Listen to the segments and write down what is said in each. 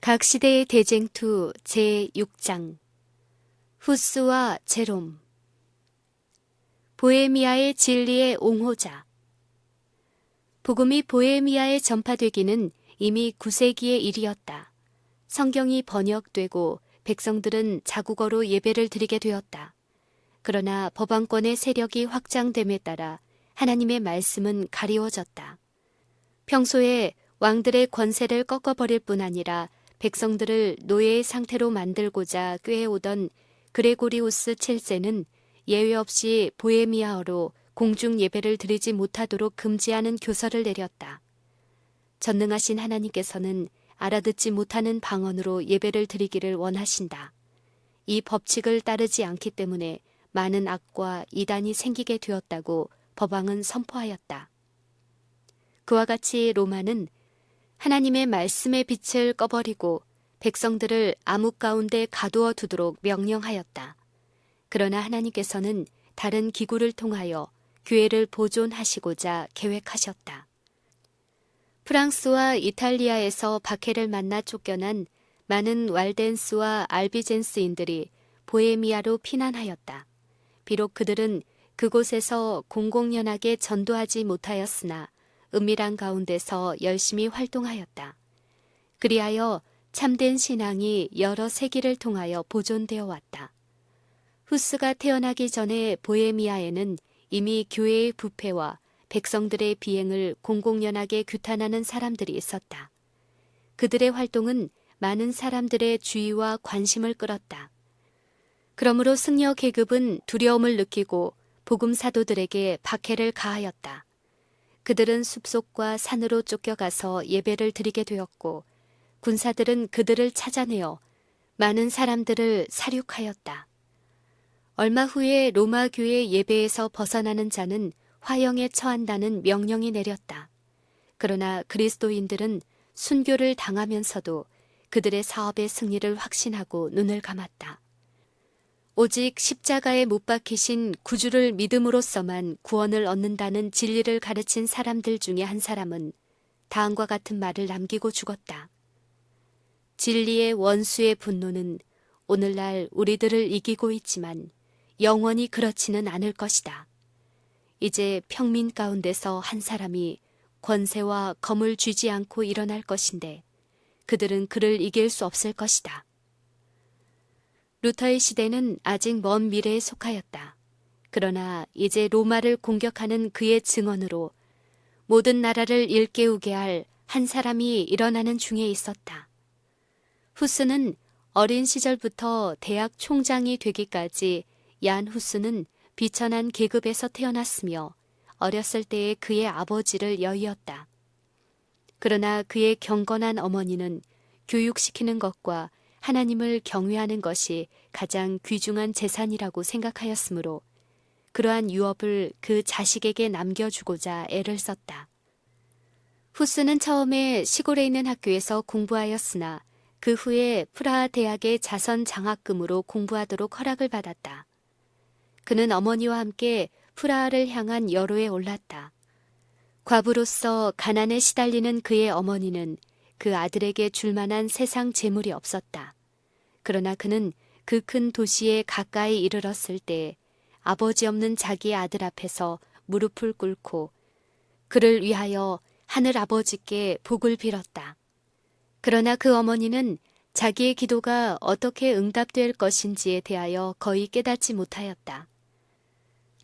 각 시대의 대쟁투 제6장 후스와 제롬. 보헤미아의 진리의 옹호자. 복음이 보헤미아에 전파되기는 이미 9세기의 일이었다. 성경이 번역되고 백성들은 자국어로 예배를 드리게 되었다. 그러나 법왕권의 세력이 확장됨에 따라 하나님의 말씀은 가리워졌다. 평소에 왕들의 권세를 꺾어버릴 뿐 아니라 백성들을 노예의 상태로 만들고자 꾀해오던 그레고리우스 7세는 예외 없이 보헤미아어로 공중 예배를 드리지 못하도록 금지하는 교서를 내렸다. 전능하신 하나님께서는 알아듣지 못하는 방언으로 예배를 드리기를 원하신다. 이 법칙을 따르지 않기 때문에 많은 악과 이단이 생기게 되었다고 법왕은 선포하였다. 그와 같이 로마는 하나님의 말씀의 빛을 꺼버리고 백성들을 암흑 가운데 가두어 두도록 명령하였다. 그러나 하나님께서는 다른 기구를 통하여 교회를 보존하시고자 계획하셨다. 프랑스와 이탈리아에서 박해를 만나 쫓겨난 많은 왈덴스와 알비젠스인들이 보헤미아로 피난하였다. 비록 그들은 그곳에서 공공연하게 전도하지 못하였으나 은밀한 가운데서 열심히 활동하였다. 그리하여 참된 신앙이 여러 세기를 통하여 보존되어 왔다. 후스가 태어나기 전에 보헤미아에는 이미 교회의 부패와 백성들의 비행을 공공연하게 규탄하는 사람들이 있었다. 그들의 활동은 많은 사람들의 주의와 관심을 끌었다. 그러므로 승려 계급은 두려움을 느끼고 복음 사도들에게 박해를 가하였다. 그들은 숲속과 산으로 쫓겨가서 예배를 드리게 되었고 군사들은 그들을 찾아내어 많은 사람들을 살육하였다. 얼마 후에 로마 교회 예배에서 벗어나는 자는 화형에 처한다는 명령이 내렸다. 그러나 그리스도인들은 순교를 당하면서도 그들의 사업의 승리를 확신하고 눈을 감았다. 오직 십자가에 못 박히신 구주를 믿음으로써만 구원을 얻는다는 진리를 가르친 사람들 중에 한 사람은 다음과 같은 말을 남기고 죽었다. 진리의 원수의 분노는 오늘날 우리들을 이기고 있지만 영원히 그렇지는 않을 것이다. 이제 평민 가운데서 한 사람이 권세와 검을 쥐지 않고 일어날 것인데 그들은 그를 이길 수 없을 것이다. 루터의 시대는 아직 먼 미래에 속하였다. 그러나 이제 로마를 공격하는 그의 증언으로 모든 나라를 일깨우게 할 한 사람이 일어나는 중에 있었다. 후스는 어린 시절부터 대학 총장이 되기까지 얀 후스는 비천한 계급에서 태어났으며 어렸을 때의 그의 아버지를 여의었다. 그러나 그의 경건한 어머니는 교육시키는 것과 하나님을 경외하는 것이 가장 귀중한 재산이라고 생각하였으므로 그러한 유업을 그 자식에게 남겨주고자 애를 썼다. 후스는 처음에 시골에 있는 학교에서 공부하였으나 그 후에 프라하 대학의 자선 장학금으로 공부하도록 허락을 받았다. 그는 어머니와 함께 프라하를 향한 여로에 올랐다. 과부로서 가난에 시달리는 그의 어머니는 그 아들에게 줄 만한 세상 재물이 없었다. 그러나 그는 그 큰 도시에 가까이 이르렀을 때 아버지 없는 자기의 아들 앞에서 무릎을 꿇고 그를 위하여 하늘 아버지께 복을 빌었다. 그러나 그 어머니는 자기의 기도가 어떻게 응답될 것인지에 대하여 거의 깨닫지 못하였다.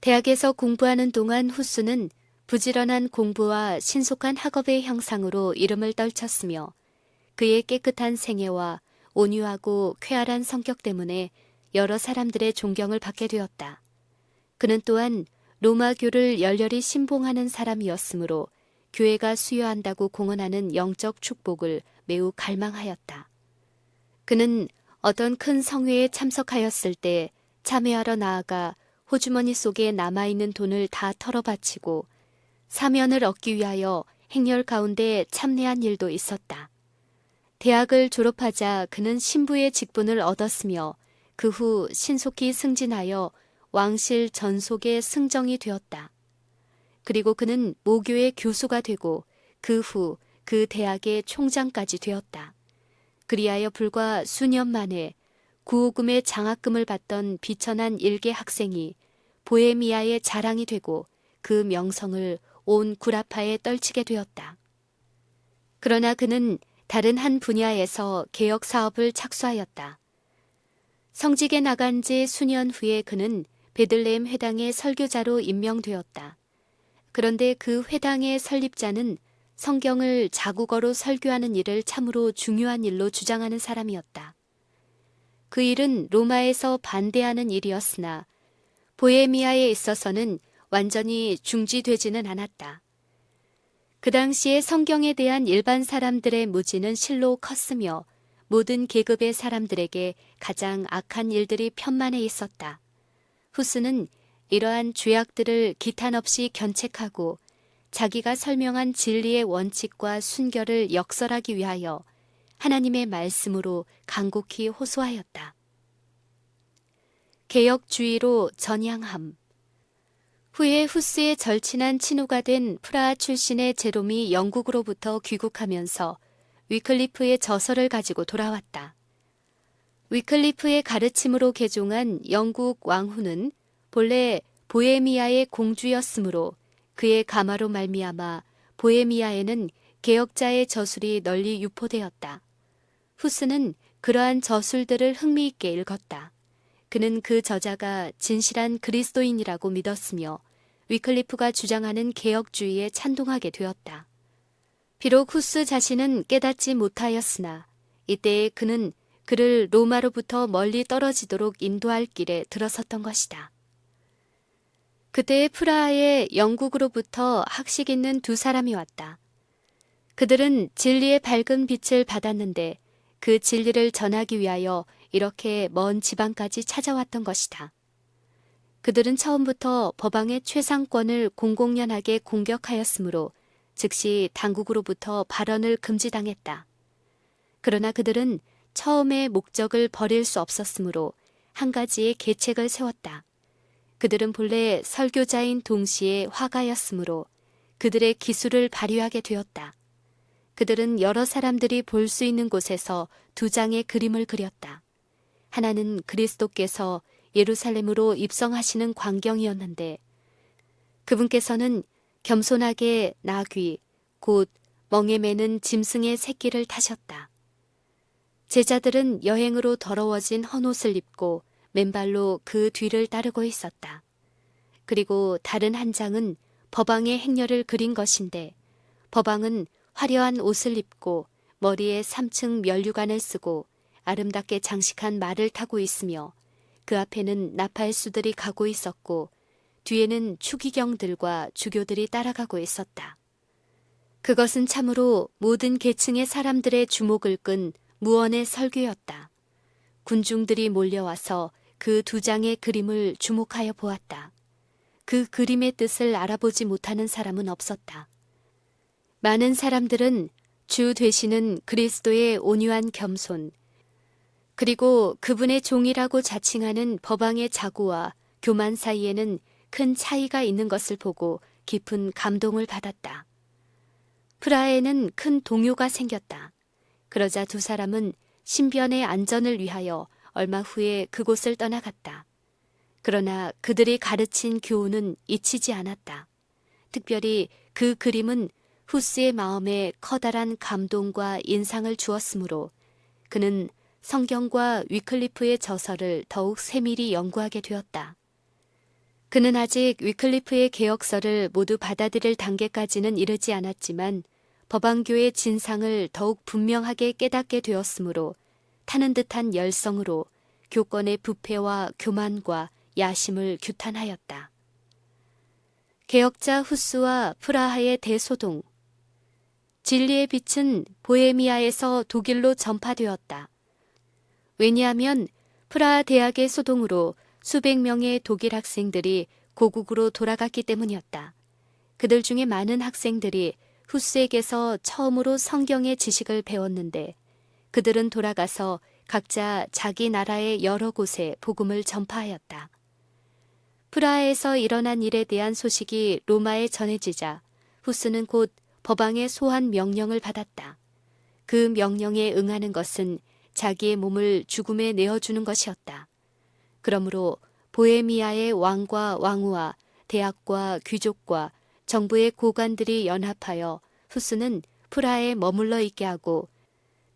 대학에서 공부하는 동안 후스는 부지런한 공부와 신속한 학업의 형상으로 이름을 떨쳤으며 그의 깨끗한 생애와 온유하고 쾌활한 성격 때문에 여러 사람들의 존경을 받게 되었다. 그는 또한 로마교를 열렬히 신봉하는 사람이었으므로 교회가 수여한다고 공언하는 영적 축복을 매우 갈망하였다. 그는 어떤 큰 성회에 참석하였을 때 참회하러 나아가 호주머니 속에 남아있는 돈을 다 털어바치고 사면을 얻기 위하여 행렬 가운데 참내한 일도 있었다. 대학을 졸업하자 그는 신부의 직분을 얻었으며 그 후 신속히 승진하여 왕실 전속의 승정이 되었다. 그리고 그는 모교의 교수가 되고 그 후 그 대학의 총장까지 되었다. 그리하여 불과 수년 만에 구호금의 장학금을 받던 비천한 일개 학생이 보헤미아의 자랑이 되고 그 명성을 온 구라파에 떨치게 되었다. 그러나 그는 다른 한 분야에서 개혁 사업을 착수하였다. 성직에 나간 지 수년 후에 그는 베들레헴 회당의 설교자로 임명되었다. 그런데 그 회당의 설립자는 성경을 자국어로 설교하는 일을 참으로 중요한 일로 주장하는 사람이었다. 그 일은 로마에서 반대하는 일이었으나 보헤미아에 있어서는 완전히 중지되지는 않았다. 그 당시에 성경에 대한 일반 사람들의 무지는 실로 컸으며 모든 계급의 사람들에게 가장 악한 일들이 편만해 있었다. 후스는 이러한 죄악들을 기탄 없이 견책하고 자기가 설명한 진리의 원칙과 순결을 역설하기 위하여 하나님의 말씀으로 간곡히 호소하였다. 개혁주의로 전향함. 후에 후스의 절친한 친구가 된 프라하 출신의 제롬이 영국으로부터 귀국하면서 위클리프의 저서를 가지고 돌아왔다. 위클리프의 가르침으로 개종한 영국 왕후는 본래 보헤미아의 공주였으므로 그의 가마로 말미암아 보헤미아에는 개혁자의 저술이 널리 유포되었다. 후스는 그러한 저술들을 흥미있게 읽었다. 그는 그 저자가 진실한 그리스도인이라고 믿었으며 위클리프가 주장하는 개혁주의에 찬동하게 되었다. 비록 후스 자신은 깨닫지 못하였으나 이때에 그는 그를 로마로부터 멀리 떨어지도록 인도할 길에 들어섰던 것이다. 그때에 프라하에 영국으로부터 학식 있는 두 사람이 왔다. 그들은 진리의 밝은 빛을 받았는데 그 진리를 전하기 위하여 이렇게 먼 지방까지 찾아왔던 것이다. 그들은 처음부터 법왕의 최상권을 공공연하게 공격하였으므로 즉시 당국으로부터 발언을 금지당했다. 그러나 그들은 처음의 목적을 버릴 수 없었으므로 한 가지의 계책을 세웠다. 그들은 본래 설교자인 동시에 화가였으므로 그들의 기술을 발휘하게 되었다. 그들은 여러 사람들이 볼 수 있는 곳에서 두 장의 그림을 그렸다. 하나는 그리스도께서 예루살렘으로 입성하시는 광경이었는데 그분께서는 겸손하게 나귀, 곧 멍에 매는 짐승의 새끼를 타셨다. 제자들은 여행으로 더러워진 헌옷을 입고 맨발로 그 뒤를 따르고 있었다. 그리고 다른 한 장은 법왕의 행렬을 그린 것인데 법왕은 화려한 옷을 입고 머리에 3층 면류관을 쓰고 아름답게 장식한 말을 타고 있으며 그 앞에는 나팔수들이 가고 있었고 뒤에는 추기경들과 주교들이 따라가고 있었다. 그것은 참으로 모든 계층의 사람들의 주목을 끈 무언의 설교였다. 군중들이 몰려와서 그 두 장의 그림을 주목하여 보았다. 그 그림의 뜻을 알아보지 못하는 사람은 없었다. 많은 사람들은 주 되시는 그리스도의 온유한 겸손, 그리고 그분의 종이라고 자칭하는 법왕의 자구와 교만 사이에는 큰 차이가 있는 것을 보고 깊은 감동을 받았다. 프라하에는 큰 동요가 생겼다. 그러자 두 사람은 신변의 안전을 위하여 얼마 후에 그곳을 떠나갔다. 그러나 그들이 가르친 교훈은 잊히지 않았다. 특별히 그 그림은 후스의 마음에 커다란 감동과 인상을 주었으므로 그는 성경과 위클리프의 저서를 더욱 세밀히 연구하게 되었다. 그는 아직 위클리프의 개혁서를 모두 받아들일 단계까지는 이르지 않았지만 법왕교의 진상을 더욱 분명하게 깨닫게 되었으므로 타는 듯한 열성으로 교권의 부패와 교만과 야심을 규탄하였다. 개혁자 후스와 프라하의 대소동. 진리의 빛은 보헤미아에서 독일로 전파되었다. 왜냐하면 프라하 대학의 소동으로 수백 명의 독일 학생들이 고국으로 돌아갔기 때문이었다. 그들 중에 많은 학생들이 후스에게서 처음으로 성경의 지식을 배웠는데 그들은 돌아가서 각자 자기 나라의 여러 곳에 복음을 전파하였다. 프라하에서 일어난 일에 대한 소식이 로마에 전해지자 후스는 곧 법왕의 소환 명령을 받았다. 그 명령에 응하는 것은 자기의 몸을 죽음에 내어주는 것이었다. 그러므로 보헤미아의 왕과 왕후와 대학과 귀족과 정부의 고관들이 연합하여 후스는 프라하에 머물러 있게 하고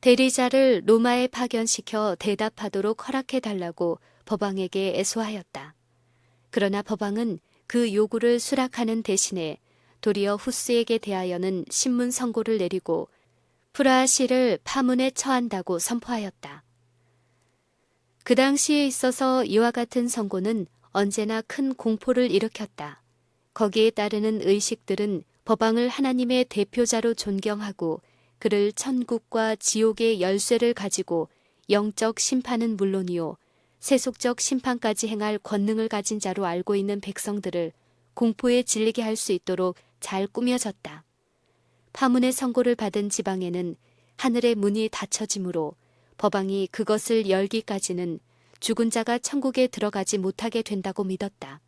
대리자를 로마에 파견시켜 대답하도록 허락해달라고 법왕에게 애소하였다. 그러나 법왕은 그 요구를 수락하는 대신에 도리어 후스에게 대하여는 신문 선고를 내리고 프라하시를 파문에 처한다고 선포하였다. 그 당시에 있어서 이와 같은 선고는 언제나 큰 공포를 일으켰다. 거기에 따르는 의식들은 법왕을 하나님의 대표자로 존경하고 그를 천국과 지옥의 열쇠를 가지고 영적 심판은 물론이요 세속적 심판까지 행할 권능을 가진 자로 알고 있는 백성들을 공포에 질리게 할 수 있도록 잘 꾸며졌다. 파문의 선고를 받은 지방에는 하늘의 문이 닫혀지므로 법왕이 그것을 열기까지는 죽은 자가 천국에 들어가지 못하게 된다고 믿었다.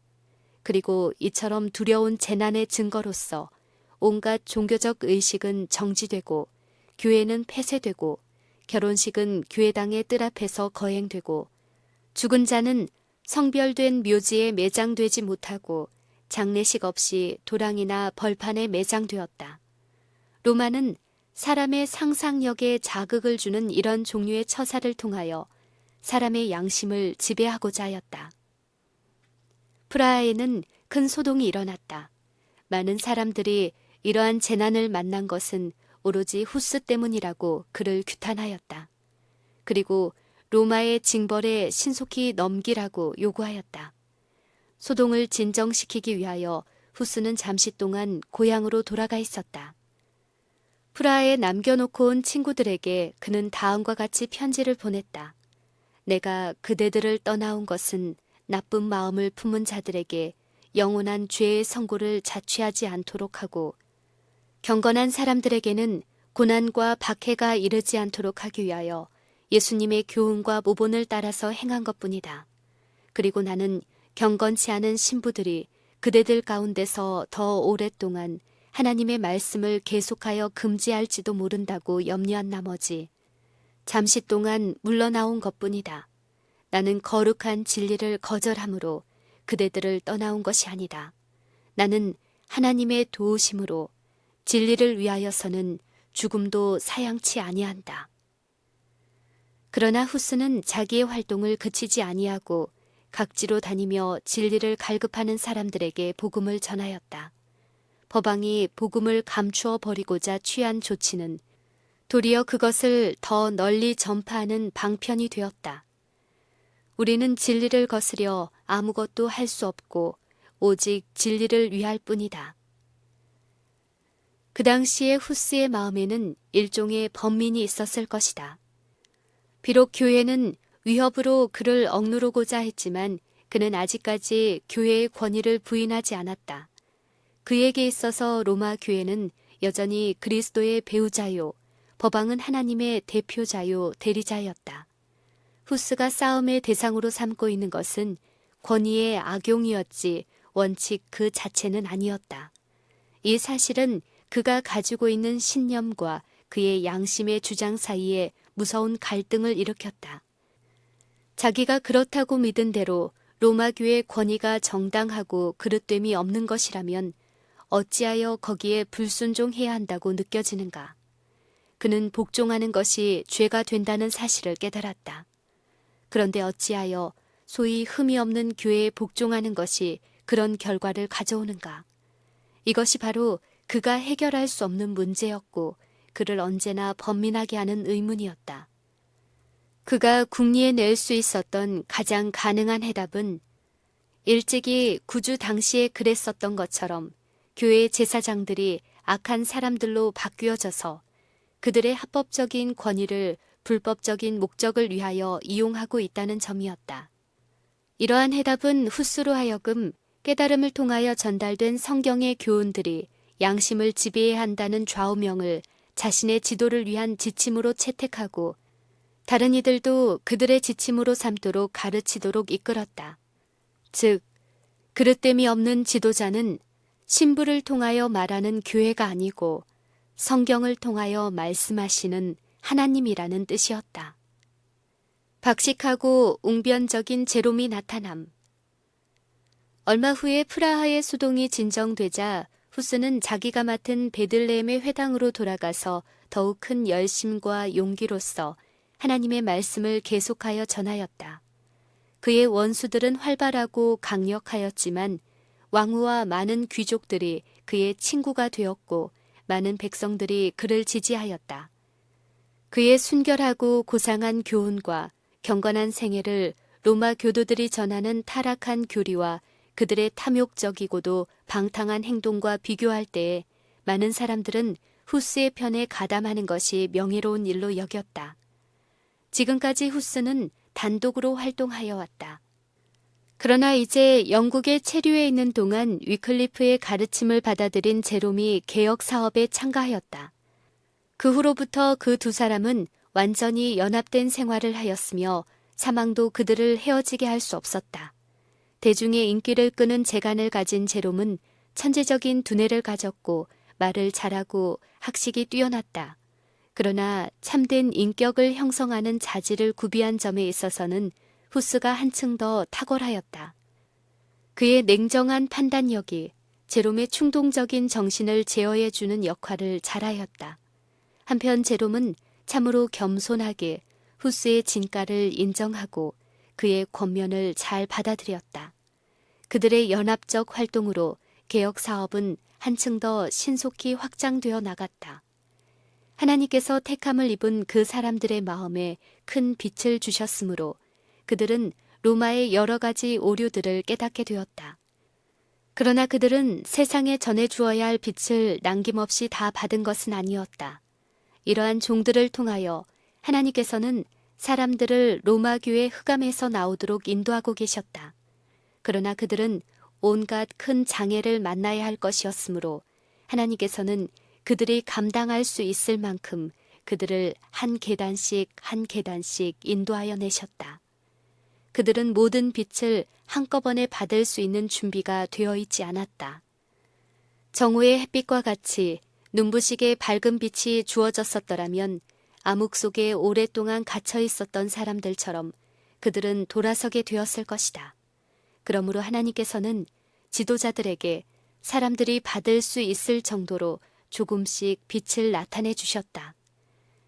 그리고 이처럼 두려운 재난의 증거로서 온갖 종교적 의식은 정지되고 교회는 폐쇄되고 결혼식은 교회당의 뜰 앞에서 거행되고 죽은 자는 성별된 묘지에 매장되지 못하고 장례식 없이 도랑이나 벌판에 매장되었다. 로마는 사람의 상상력에 자극을 주는 이런 종류의 처사를 통하여 사람의 양심을 지배하고자 하였다. 프라하에는 큰 소동이 일어났다. 많은 사람들이 이러한 재난을 만난 것은 오로지 후스 때문이라고 그를 규탄하였다. 그리고 로마의 징벌에 신속히 넘기라고 요구하였다. 소동을 진정시키기 위하여 후스는 잠시 동안 고향으로 돌아가 있었다. 프라하에 남겨놓고 온 친구들에게 그는 다음과 같이 편지를 보냈다. 내가 그대들을 떠나온 것은 나쁜 마음을 품은 자들에게 영원한 죄의 선고를 자취하지 않도록 하고 경건한 사람들에게는 고난과 박해가 이르지 않도록 하기 위하여 예수님의 교훈과 모본을 따라서 행한 것뿐이다. 그리고 나는 경건치 않은 신부들이 그대들 가운데서 더 오랫동안 하나님의 말씀을 계속하여 금지할지도 모른다고 염려한 나머지 잠시 동안 물러나온 것뿐이다. 나는 거룩한 진리를 거절함으로 그대들을 떠나온 것이 아니다. 나는 하나님의 도우심으로 진리를 위하여서는 죽음도 사양치 아니한다. 그러나 후스는 자기의 활동을 그치지 아니하고 각지로 다니며 진리를 갈급하는 사람들에게 복음을 전하였다. 법왕이 복음을 감추어 버리고자 취한 조치는 도리어 그것을 더 널리 전파하는 방편이 되었다. 우리는 진리를 거스려 아무것도 할 수 없고 오직 진리를 위할 뿐이다. 그 당시에 후스의 마음에는 일종의 번민이 있었을 것이다. 비록 교회는 위협으로 그를 억누르고자 했지만 그는 아직까지 교회의 권위를 부인하지 않았다. 그에게 있어서 로마 교회는 여전히 그리스도의 배우자요, 법왕은 하나님의 대표자요, 대리자였다. 후스가 싸움의 대상으로 삼고 있는 것은 권위의 악용이었지 원칙 그 자체는 아니었다. 이 사실은 그가 가지고 있는 신념과 그의 양심의 주장 사이에 무서운 갈등을 일으켰다. 자기가 그렇다고 믿은 대로 로마 교회의 권위가 정당하고 그릇됨이 없는 것이라면 어찌하여 거기에 불순종해야 한다고 느껴지는가. 그는 복종하는 것이 죄가 된다는 사실을 깨달았다. 그런데 어찌하여 소위 흠이 없는 교회에 복종하는 것이 그런 결과를 가져오는가. 이것이 바로 그가 해결할 수 없는 문제였고 그를 언제나 번민하게 하는 의문이었다. 그가 궁리에 낼 수 있었던 가장 가능한 해답은 일찍이 구주 당시에 그랬었던 것처럼 교회 제사장들이 악한 사람들로 바뀌어져서 그들의 합법적인 권위를 불법적인 목적을 위하여 이용하고 있다는 점이었다. 이러한 해답은 후스로 하여금 깨달음을 통하여 전달된 성경의 교훈들이 양심을 지배해야 한다는 좌우명을 자신의 지도를 위한 지침으로 채택하고 다른 이들도 그들의 지침으로 삼도록 가르치도록 이끌었다. 즉, 그릇됨이 없는 지도자는 신부를 통하여 말하는 교회가 아니고 성경을 통하여 말씀하시는 하나님이라는 뜻이었다. 박식하고 웅변적인 제롬이 나타남. 얼마 후에 프라하의 수동이 진정되자 후스는 자기가 맡은 베들레헴의 회당으로 돌아가서 더욱 큰 열심과 용기로서 하나님의 말씀을 계속하여 전하였다. 그의 원수들은 활발하고 강력하였지만 왕후와 많은 귀족들이 그의 친구가 되었고 많은 백성들이 그를 지지하였다. 그의 순결하고 고상한 교훈과 경건한 생애를 로마 교도들이 전하는 타락한 교리와 그들의 탐욕적이고도 방탕한 행동과 비교할 때에 많은 사람들은 후스의 편에 가담하는 것이 명예로운 일로 여겼다. 지금까지 후스는 단독으로 활동하여 왔다. 그러나 이제 영국에 체류해 있는 동안 위클리프의 가르침을 받아들인 제롬이 개혁 사업에 참가하였다. 그 후로부터 그 두 사람은 완전히 연합된 생활을 하였으며 사망도 그들을 헤어지게 할 수 없었다. 대중의 인기를 끄는 재간을 가진 제롬은 천재적인 두뇌를 가졌고 말을 잘하고 학식이 뛰어났다. 그러나 참된 인격을 형성하는 자질을 구비한 점에 있어서는 후스가 한층 더 탁월하였다. 그의 냉정한 판단력이 제롬의 충동적인 정신을 제어해주는 역할을 잘하였다. 한편 제롬은 참으로 겸손하게 후스의 진가를 인정하고 그의 권면을 잘 받아들였다. 그들의 연합적 활동으로 개혁 사업은 한층 더 신속히 확장되어 나갔다. 하나님께서 택함을 입은 그 사람들의 마음에 큰 빛을 주셨으므로 그들은 로마의 여러 가지 오류들을 깨닫게 되었다. 그러나 그들은 세상에 전해 주어야 할 빛을 남김없이 다 받은 것은 아니었다. 이러한 종들을 통하여 하나님께서는 사람들을 로마교의 흑암에서 나오도록 인도하고 계셨다. 그러나 그들은 온갖 큰 장애를 만나야 할 것이었으므로 하나님께서는 그들이 감당할 수 있을 만큼 그들을 한 계단씩 한 계단씩 인도하여 내셨다. 그들은 모든 빛을 한꺼번에 받을 수 있는 준비가 되어 있지 않았다. 정오의 햇빛과 같이 눈부시게 밝은 빛이 주어졌었더라면 암흑 속에 오랫동안 갇혀 있었던 사람들처럼 그들은 돌아서게 되었을 것이다. 그러므로 하나님께서는 지도자들에게 사람들이 받을 수 있을 정도로 조금씩 빛을 나타내 주셨다.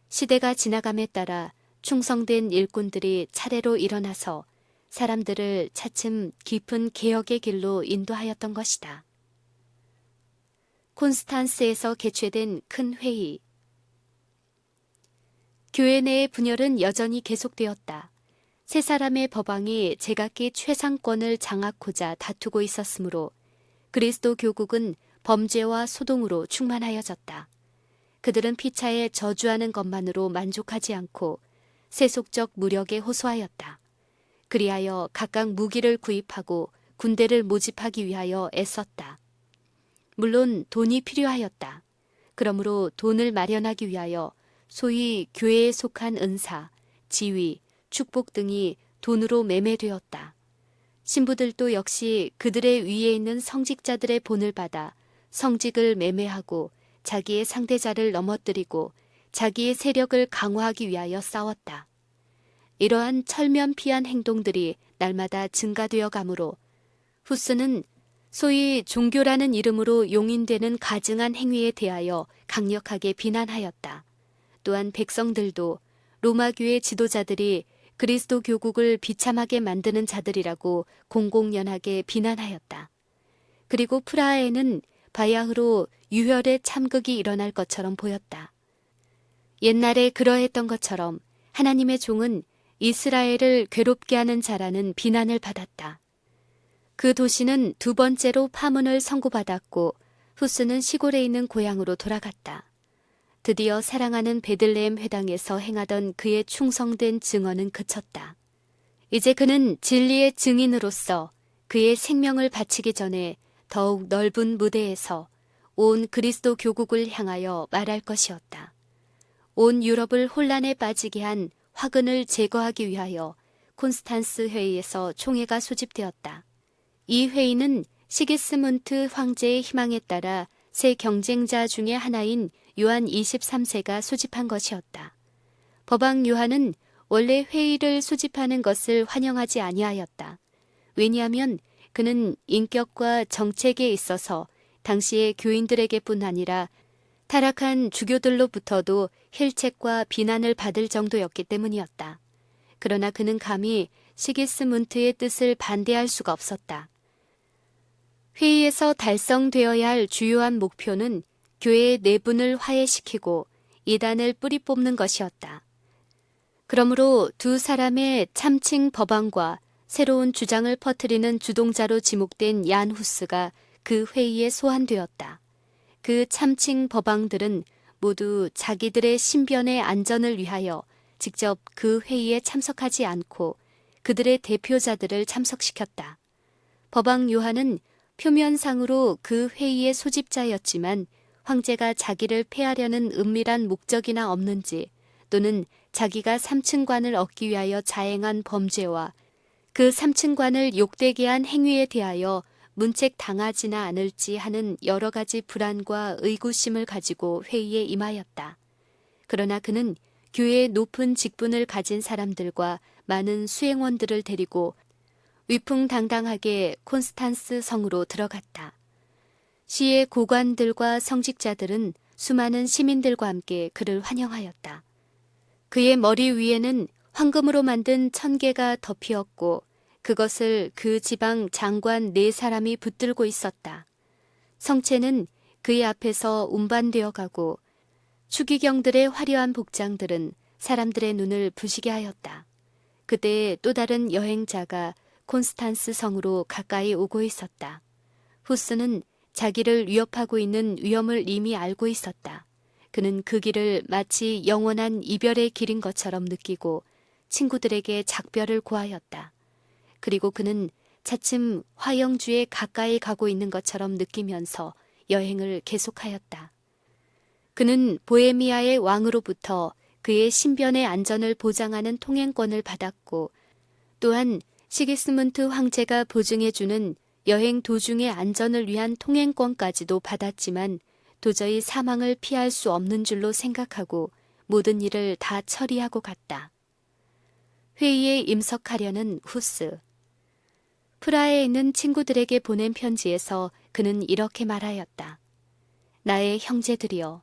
시대가 지나감에 따라 충성된 일꾼들이 차례로 일어나서 사람들을 차츰 깊은 개혁의 길로 인도하였던 것이다. 콘스탄스에서 개최된 큰 회의. 교회 내의 분열은 여전히 계속되었다. 세 사람의 법왕이 제각기 최상권을 장악하고자 다투고 있었으므로 그리스도 교국은 범죄와 소동으로 충만하여졌다. 그들은 피차에 저주하는 것만으로 만족하지 않고 세속적 무력에 호소하였다. 그리하여 각각 무기를 구입하고 군대를 모집하기 위하여 애썼다. 물론 돈이 필요하였다. 그러므로 돈을 마련하기 위하여 소위 교회에 속한 은사, 지위, 축복 등이 돈으로 매매되었다. 신부들도 역시 그들의 위에 있는 성직자들의 본을 받아 성직을 매매하고 자기의 상대자를 넘어뜨리고 자기의 세력을 강화하기 위하여 싸웠다. 이러한 철면피한 행동들이 날마다 증가되어 가므로 후스는 소위 종교라는 이름으로 용인되는 가증한 행위에 대하여 강력하게 비난하였다. 또한 백성들도 로마교의 지도자들이 그리스도 교국을 비참하게 만드는 자들이라고 공공연하게 비난하였다. 그리고 프라하에는 바야흐로 유혈의 참극이 일어날 것처럼 보였다. 옛날에 그러했던 것처럼 하나님의 종은 이스라엘을 괴롭게 하는 자라는 비난을 받았다. 그 도시는 두 번째로 파문을 선고받았고 후스는 시골에 있는 고향으로 돌아갔다. 드디어 사랑하는 베들레헴 회당에서 행하던 그의 충성된 증언은 그쳤다. 이제 그는 진리의 증인으로서 그의 생명을 바치기 전에 더욱 넓은 무대에서 온 그리스도 교국을 향하여 말할 것이었다. 온 유럽을 혼란에 빠지게 한 화근을 제거하기 위하여 콘스탄스 회의에서 총회가 소집되었다. 이 회의는 시기스문트 황제의 희망에 따라 새 경쟁자 중의 하나인 요한 23세가 소집한 것이었다. 법왕 요한은 원래 회의를 소집하는 것을 환영하지 아니하였다. 왜냐하면 그는 인격과 정책에 있어서 당시의 교인들에게뿐 아니라 타락한 주교들로부터도 힐책과 비난을 받을 정도였기 때문이었다. 그러나 그는 감히 시기스문트의 뜻을 반대할 수가 없었다. 회의에서 달성되어야 할 주요한 목표는 교회의 내분을 화해시키고 이단을 뿌리 뽑는 것이었다. 그러므로 두 사람의 참칭 법왕과 새로운 주장을 퍼뜨리는 주동자로 지목된 얀 후스가 그 회의에 소환되었다. 그 참칭 법왕들은 모두 자기들의 신변의 안전을 위하여 직접 그 회의에 참석하지 않고 그들의 대표자들을 참석시켰다. 법왕 요한은 표면상으로 그 회의의 소집자였지만 황제가 자기를 폐하려는 은밀한 목적이나 없는지 또는 자기가 삼층관을 얻기 위하여 자행한 범죄와 그 삼층관을 욕되게 한 행위에 대하여 문책당하지나 않을지 하는 여러 가지 불안과 의구심을 가지고 회의에 임하였다. 그러나 그는 교회의 높은 직분을 가진 사람들과 많은 수행원들을 데리고 위풍당당하게 콘스탄스 성으로 들어갔다. 시의 고관들과 성직자들은 수많은 시민들과 함께 그를 환영하였다. 그의 머리 위에는 황금으로 만든 천개가 덮이었고 그것을 그 지방 장관 4사람이 붙들고 있었다. 성체는 그의 앞에서 운반되어 가고 추기경들의 화려한 복장들은 사람들의 눈을 부시게 하였다. 그때 또 다른 여행자가 콘스탄스 성으로 가까이 오고 있었다. 후스는 자기를 위협하고 있는 위험을 이미 알고 있었다. 그는 그 길을 마치 영원한 이별의 길인 것처럼 느끼고 친구들에게 작별을 고하였다. 그리고 그는 차츰 화영주에 가까이 가고 있는 것처럼 느끼면서 여행을 계속하였다. 그는 보헤미아의 왕으로부터 그의 신변의 안전을 보장하는 통행권을 받았고 또한 시기스문트 황제가 보증해주는 여행 도중의 안전을 위한 통행권까지도 받았지만 도저히 사망을 피할 수 없는 줄로 생각하고 모든 일을 다 처리하고 갔다. 회의에 임석하려는 후스. 프라하에 있는 친구들에게 보낸 편지에서 그는 이렇게 말하였다. 나의 형제들이여,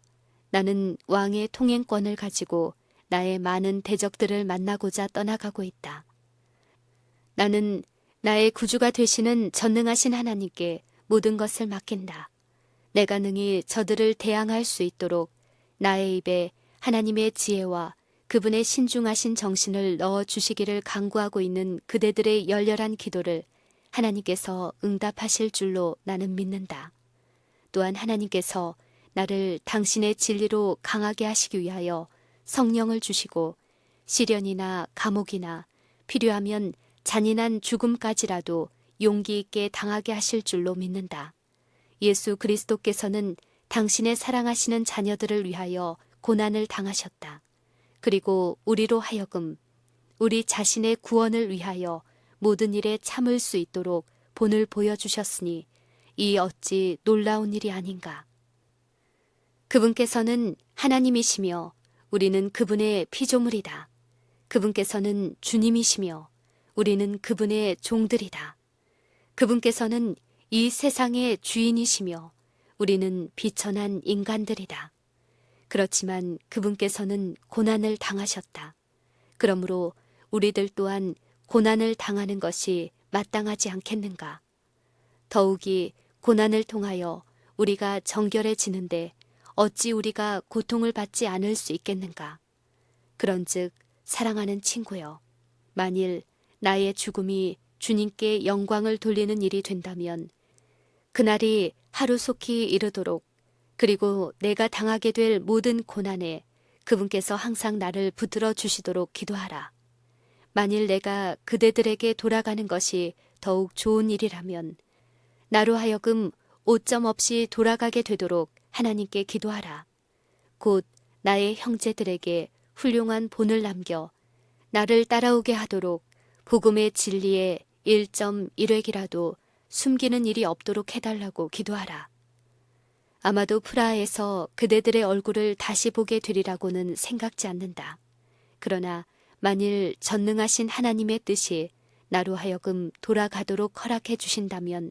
나는 왕의 통행권을 가지고 나의 많은 대적들을 만나고자 떠나가고 있다. 나는 나의 구주가 되시는 전능하신 하나님께 모든 것을 맡긴다. 내가 능히 저들을 대항할 수 있도록 나의 입에 하나님의 지혜와 그분의 신중하신 정신을 넣어주시기를 간구하고 있는 그대들의 열렬한 기도를 하나님께서 응답하실 줄로 나는 믿는다. 또한 하나님께서 나를 당신의 진리로 강하게 하시기 위하여 성령을 주시고 시련이나 감옥이나 필요하면 잔인한 죽음까지라도 용기 있게 당하게 하실 줄로 믿는다. 예수 그리스도께서는 당신의 사랑하시는 자녀들을 위하여 고난을 당하셨다. 그리고 우리로 하여금 우리 자신의 구원을 위하여 모든 일에 참을 수 있도록 본을 보여주셨으니 이 어찌 놀라운 일이 아닌가. 그분께서는 하나님이시며 우리는 그분의 피조물이다. 그분께서는 주님이시며 우리는 그분의 종들이다. 그분께서는 이 세상의 주인이시며 우리는 비천한 인간들이다. 그렇지만 그분께서는 고난을 당하셨다. 그러므로 우리들 또한 고난을 당하는 것이 마땅하지 않겠는가. 더욱이 고난을 통하여 우리가 정결해지는데 어찌 우리가 고통을 받지 않을 수 있겠는가. 그런즉 사랑하는 친구여, 만일 나의 죽음이 주님께 영광을 돌리는 일이 된다면 그날이 하루속히 이르도록 그리고 내가 당하게 될 모든 고난에 그분께서 항상 나를 붙들어 주시도록 기도하라. 만일 내가 그대들에게 돌아가는 것이 더욱 좋은 일이라면 나로 하여금 오점 없이 돌아가게 되도록 하나님께 기도하라. 곧 나의 형제들에게 훌륭한 본을 남겨 나를 따라오게 하도록 복음의 진리에 1.1획이라도 숨기는 일이 없도록 해달라고 기도하라. 아마도 프라하에서 그대들의 얼굴을 다시 보게 되리라고는 생각지 않는다. 그러나 만일 전능하신 하나님의 뜻이 나로 하여금 돌아가도록 허락해 주신다면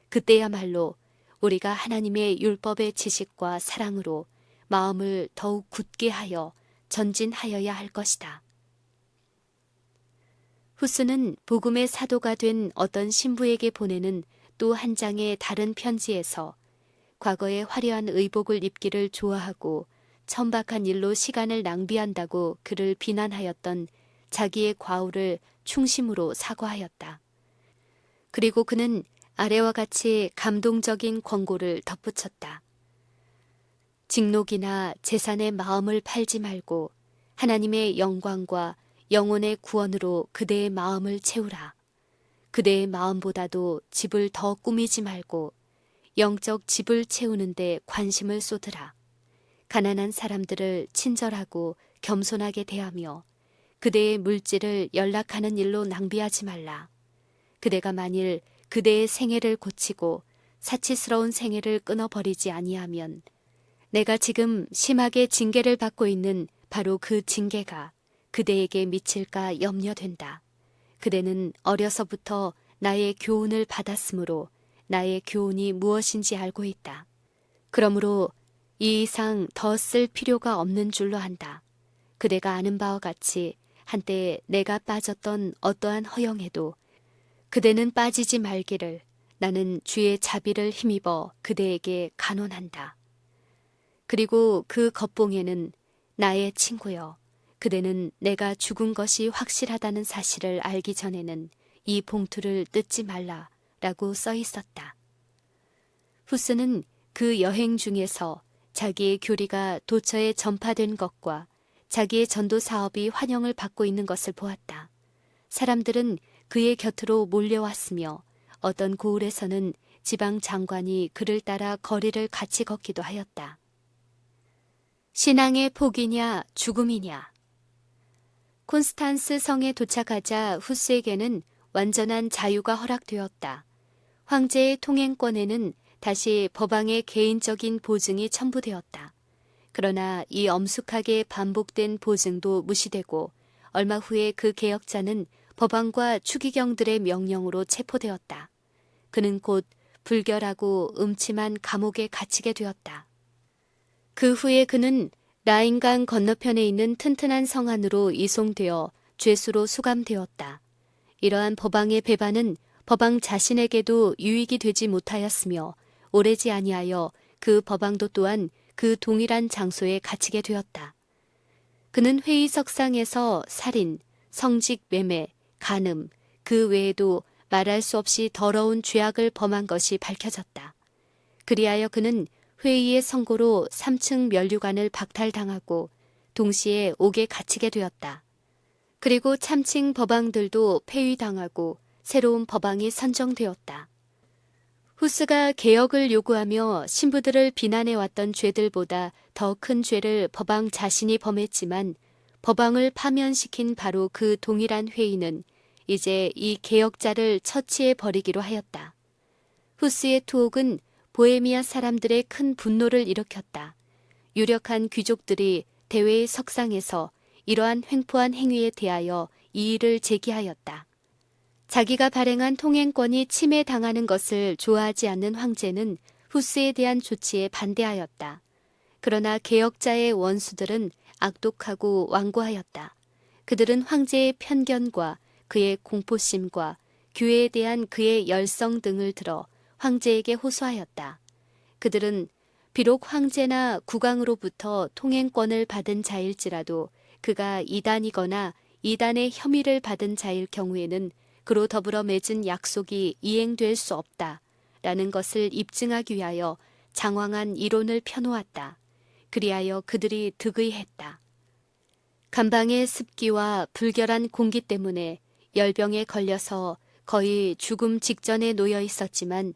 그때야말로 우리가 하나님의 율법의 지식과 사랑으로 마음을 더욱 굳게 하여 전진하여야 할 것이다. 후스는 복음의 사도가 된 어떤 신부에게 보내는 또 한 장의 다른 편지에서 과거의 화려한 의복을 입기를 좋아하고 천박한 일로 시간을 낭비한다고 그를 비난하였던 자기의 과오를 충심으로 사과하였다. 그리고 그는 아래와 같이 감동적인 권고를 덧붙였다. 직록이나 재산의 마음을 팔지 말고 하나님의 영광과 영혼의 구원으로 그대의 마음을 채우라. 그대의 마음보다도 집을 더 꾸미지 말고 영적 집을 채우는 데 관심을 쏟으라. 가난한 사람들을 친절하고 겸손하게 대하며 그대의 물질을 연락하는 일로 낭비하지 말라. 그대가 만일 그대의 생애를 고치고 사치스러운 생애를 끊어버리지 아니하면 내가 지금 심하게 징계를 받고 있는 바로 그 징계가 그대에게 미칠까 염려된다. 그대는 어려서부터 나의 교훈을 받았으므로 나의 교훈이 무엇인지 알고 있다. 그러므로 이 이상 더 쓸 필요가 없는 줄로 안다. 그대가 아는 바와 같이 한때 내가 빠졌던 어떠한 허영에도 그대는 빠지지 말기를 나는 주의 자비를 힘입어 그대에게 간언한다. 그리고 그 겉봉에는 나의 친구여, 그대는 내가 죽은 것이 확실하다는 사실을 알기 전에는 이 봉투를 뜯지 말라 라고 써 있었다. 후스는 그 여행 중에서 자기의 교리가 도처에 전파된 것과 자기의 전도 사업이 환영을 받고 있는 것을 보았다. 사람들은 그의 곁으로 몰려왔으며 어떤 고을에서는 지방 장관이 그를 따라 거리를 같이 걷기도 하였다. 신앙의 포기냐 죽음이냐. 콘스탄스 성에 도착하자 후스에게는 완전한 자유가 허락되었다. 황제의 통행권에는 다시 법왕의 개인적인 보증이 첨부되었다. 그러나 이 엄숙하게 반복된 보증도 무시되고 얼마 후에 그 개혁자는 법왕과 추기경들의 명령으로 체포되었다. 그는 곧 불결하고 음침한 감옥에 갇히게 되었다. 그 후에 그는 라인강 건너편에 있는 튼튼한 성 안으로 이송되어 죄수로 수감되었다. 이러한 법왕의 배반은 법왕 자신에게도 유익이 되지 못하였으며 오래지 아니하여 그 법왕도 또한 그 동일한 장소에 갇히게 되었다. 그는 회의석상에서 살인, 성직 매매, 간음, 그 외에도 말할 수 없이 더러운 죄악을 범한 것이 밝혀졌다. 그리하여 그는 회의의 선고로 3층 면류관을 박탈당하고 동시에 옥에 갇히게 되었다. 그리고 참칭 법왕들도 폐위당하고 새로운 법왕이 선정되었다. 후스가 개혁을 요구하며 신부들을 비난해왔던 죄들보다 더 큰 죄를 법왕 자신이 범했지만 법왕을 파면시킨 바로 그 동일한 회의는 이제 이 개혁자를 처치해 버리기로 하였다. 후스의 투옥은 보헤미아 사람들의 큰 분노를 일으켰다. 유력한 귀족들이 대회의 석상에서 이러한 횡포한 행위에 대하여 이의를 제기하였다. 자기가 발행한 통행권이 침해당하는 것을 좋아하지 않는 황제는 후스에 대한 조치에 반대하였다. 그러나 개혁자의 원수들은 악독하고 완고하였다. 그들은 황제의 편견과 그의 공포심과 교회에 대한 그의 열성 등을 들어 황제에게 호소하였다. 그들은 비록 황제나 국왕으로부터 통행권을 받은 자일지라도 그가 이단이거나 이단의 혐의를 받은 자일 경우에는 그로 더불어 맺은 약속이 이행될 수 없다라는 것을 입증하기 위하여 장황한 이론을 펴놓았다. 그리하여 그들이 득의했다. 감방의 습기와 불결한 공기 때문에 열병에 걸려서 거의 죽음 직전에 놓여 있었지만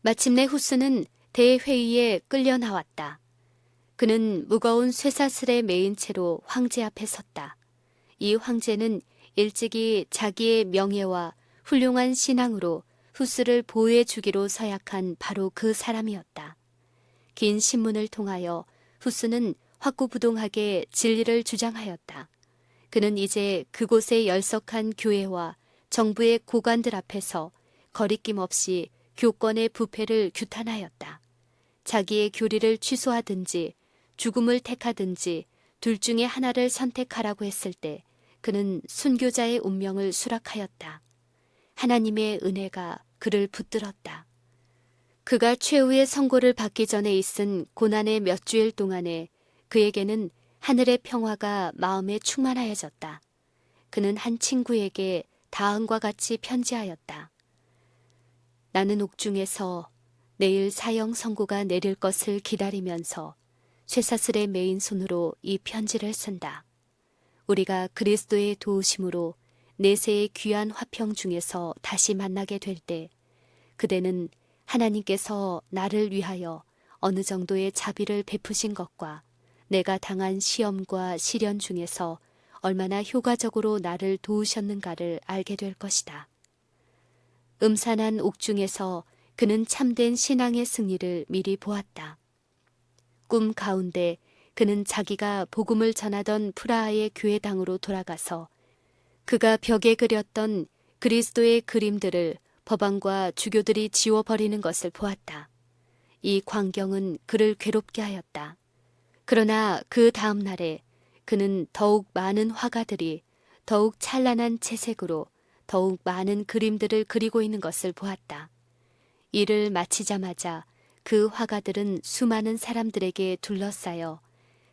마침내 후스는 대회의에 끌려 나왔다. 그는 무거운 쇠사슬에 매인 채로 황제 앞에 섰다. 이 황제는 일찍이 자기의 명예와 훌륭한 신앙으로 후스를 보호해 주기로 서약한 바로 그 사람이었다. 긴 신문을 통하여 후스는 확고부동하게 진리를 주장하였다. 그는 이제 그곳에 열석한 교회와 정부의 고관들 앞에서 거리낌 없이 교권의 부패를 규탄하였다. 자기의 교리를 취소하든지 죽음을 택하든지 둘 중에 하나를 선택하라고 했을 때 그는 순교자의 운명을 수락하였다. 하나님의 은혜가 그를 붙들었다. 그가 최후의 선고를 받기 전에 있은 고난의 몇 주일 동안에 그에게는 하늘의 평화가 마음에 충만하여졌다. 그는 한 친구에게 다음과 같이 편지하였다. 나는 옥중에서 내일 사형 선고가 내릴 것을 기다리면서 쇠사슬에 매인 손으로 이 편지를 쓴다. 우리가 그리스도의 도우심으로 내세의 귀한 화평 중에서 다시 만나게 될 때 그대는 하나님께서 나를 위하여 어느 정도의 자비를 베푸신 것과 내가 당한 시험과 시련 중에서 얼마나 효과적으로 나를 도우셨는가를 알게 될 것이다. 음산한 옥중에서 그는 참된 신앙의 승리를 미리 보았다. 꿈 가운데 그는 자기가 복음을 전하던 프라하의 교회당으로 돌아가서 그가 벽에 그렸던 그리스도의 그림들을 법안과 주교들이 지워버리는 것을 보았다. 이 광경은 그를 괴롭게 하였다. 그러나 그 다음 날에 그는 더욱 많은 화가들이 더욱 찬란한 채색으로 더욱 많은 그림들을 그리고 있는 것을 보았다. 일을 마치자마자 그 화가들은 수많은 사람들에게 둘러싸여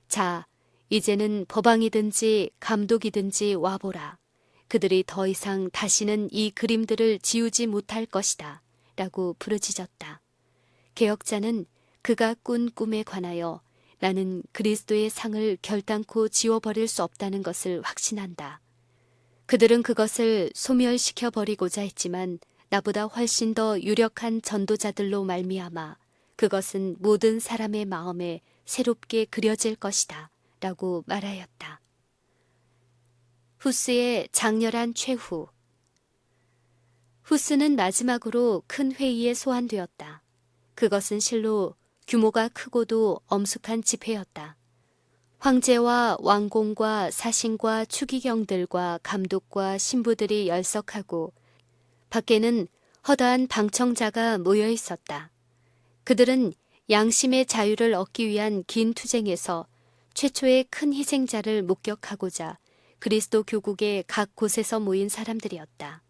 자, 이제는 법왕이든지 감독이든지 와보라. 그들이 더 이상 다시는 이 그림들을 지우지 못할 것이다. 라고 부르짖었다. 개혁자는 그가 꾼 꿈에 관하여 나는 그리스도의 상을 결단코 지워버릴 수 없다는 것을 확신한다. 그들은 그것을 소멸시켜 버리고자 했지만 나보다 훨씬 더 유력한 전도자들로 말미암아 그것은 모든 사람의 마음에 새롭게 그려질 것이다. 라고 말하였다. 후스의 장렬한 최후. 후스는 마지막으로 큰 회의에 소환되었다. 그것은 실로 규모가 크고도 엄숙한 집회였다. 황제와 왕공과 사신과 추기경들과 감독과 신부들이 열석하고 밖에는 허다한 방청자가 모여 있었다. 그들은 양심의 자유를 얻기 위한 긴 투쟁에서 최초의 큰 희생자를 목격하고자 그리스도 교국의 각 곳에서 모인 사람들이었다.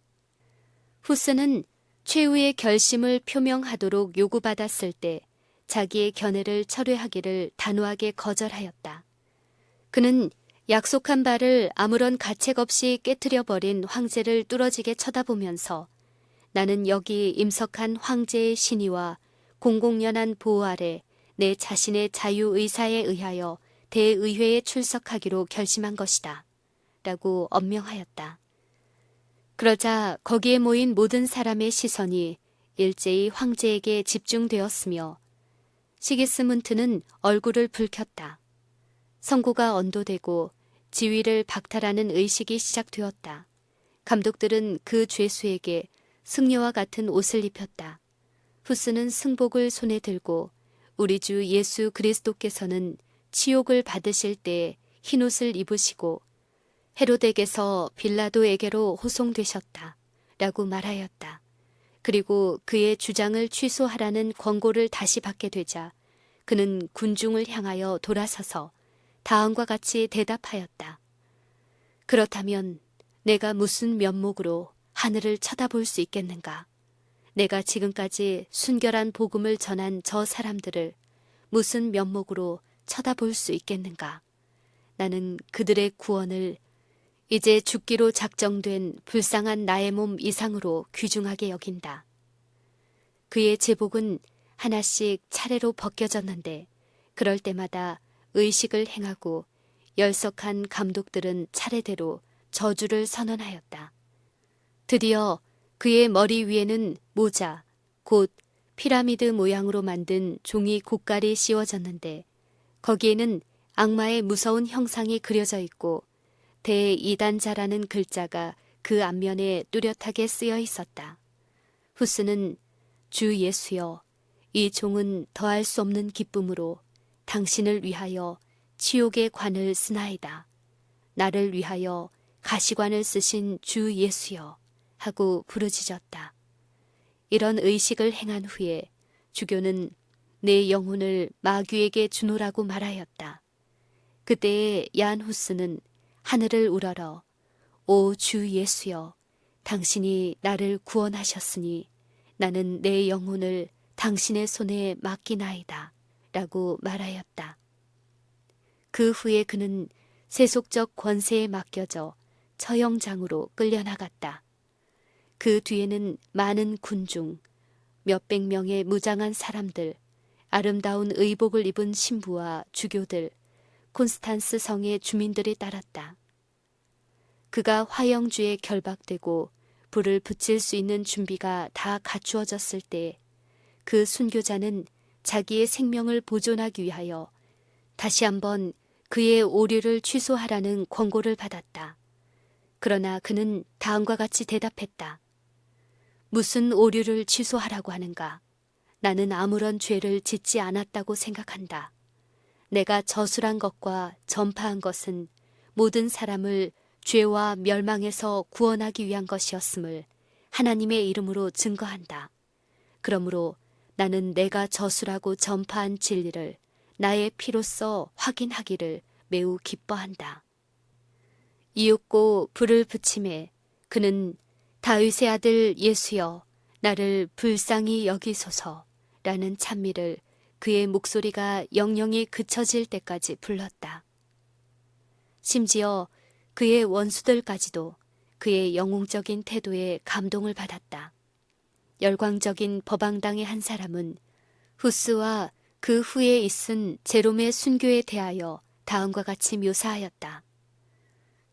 후스는 최후의 결심을 표명하도록 요구받았을 때 자기의 견해를 철회하기를 단호하게 거절하였다. 그는 약속한 바를 아무런 가책 없이 깨트려버린 황제를 뚫어지게 쳐다보면서 나는 여기 임석한 황제의 신의와 공공연한 보호 아래 내 자신의 자유의사에 의하여 대의회에 출석하기로 결심한 것이다. 라고 엄명하였다. 그러자 거기에 모인 모든 사람의 시선이 일제히 황제에게 집중되었으며 시기스문트는 얼굴을 붉혔다. 선고가 언도되고 지위를 박탈하는 의식이 시작되었다. 감독들은 그 죄수에게 승려와 같은 옷을 입혔다. 후스는 승복을 손에 들고 우리 주 예수 그리스도께서는 치욕을 받으실 때 흰옷을 입으시고 헤로덱에서 빌라도에게로 호송되셨다. 라고 말하였다. 그리고 그의 주장을 취소하라는 권고를 다시 받게 되자 그는 군중을 향하여 돌아서서 다음과 같이 대답하였다. 그렇다면 내가 무슨 면목으로 하늘을 쳐다볼 수 있겠는가? 내가 지금까지 순결한 복음을 전한 저 사람들을 무슨 면목으로 쳐다볼 수 있겠는가? 나는 그들의 구원을 이제 죽기로 작정된 불쌍한 나의 몸 이상으로 귀중하게 여긴다. 그의 제복은 하나씩 차례로 벗겨졌는데 그럴 때마다 의식을 행하고 열석한 감독들은 차례대로 저주를 선언하였다. 드디어 그의 머리 위에는 모자, 곧 피라미드 모양으로 만든 종이 고깔이 씌워졌는데 거기에는 악마의 무서운 형상이 그려져 있고 대이단자라는 글자가 그 앞면에 뚜렷하게 쓰여 있었다. 후스는 주 예수여, 이 종은 더할 수 없는 기쁨으로 당신을 위하여 치욕의 관을 쓰나이다. 나를 위하여 가시관을 쓰신 주 예수여 하고 부르짖었다. 이런 의식을 행한 후에 주교는 내 영혼을 마귀에게 주노라고 말하였다. 그때에 얀 후스는 하늘을 우러러 오 주 예수여 당신이 나를 구원하셨으니 나는 내 영혼을 당신의 손에 맡기나이다 라고 말하였다. 그 후에 그는 세속적 권세에 맡겨져 처형장으로 끌려나갔다. 그 뒤에는 많은 군중, 몇백 명의 무장한 사람들, 아름다운 의복을 입은 신부와 주교들, 콘스탄스 성의 주민들이 따랐다. 그가 화영주에 결박되고 불을 붙일 수 있는 준비가 다 갖추어졌을 때 그 순교자는 자기의 생명을 보존하기 위하여 다시 한번 그의 오류를 취소하라는 권고를 받았다. 그러나 그는 다음과 같이 대답했다. 무슨 오류를 취소하라고 하는가? 나는 아무런 죄를 짓지 않았다고 생각한다. 내가 저술한 것과 전파한 것은 모든 사람을 죄와 멸망에서 구원하기 위한 것이었음을 하나님의 이름으로 증거한다. 그러므로 나는 내가 저술하고 전파한 진리를 나의 피로써 확인하기를 매우 기뻐한다. 이윽고 불을 붙임에 그는 다윗의 아들 예수여 나를 불쌍히 여기소서라는 찬미를 그의 목소리가 영영이 그쳐질 때까지 불렀다. 심지어 그의 원수들까지도 그의 영웅적인 태도에 감동을 받았다. 열광적인 법왕당의 한 사람은 후스와 그 후에 있은 제롬의 순교에 대하여 다음과 같이 묘사하였다.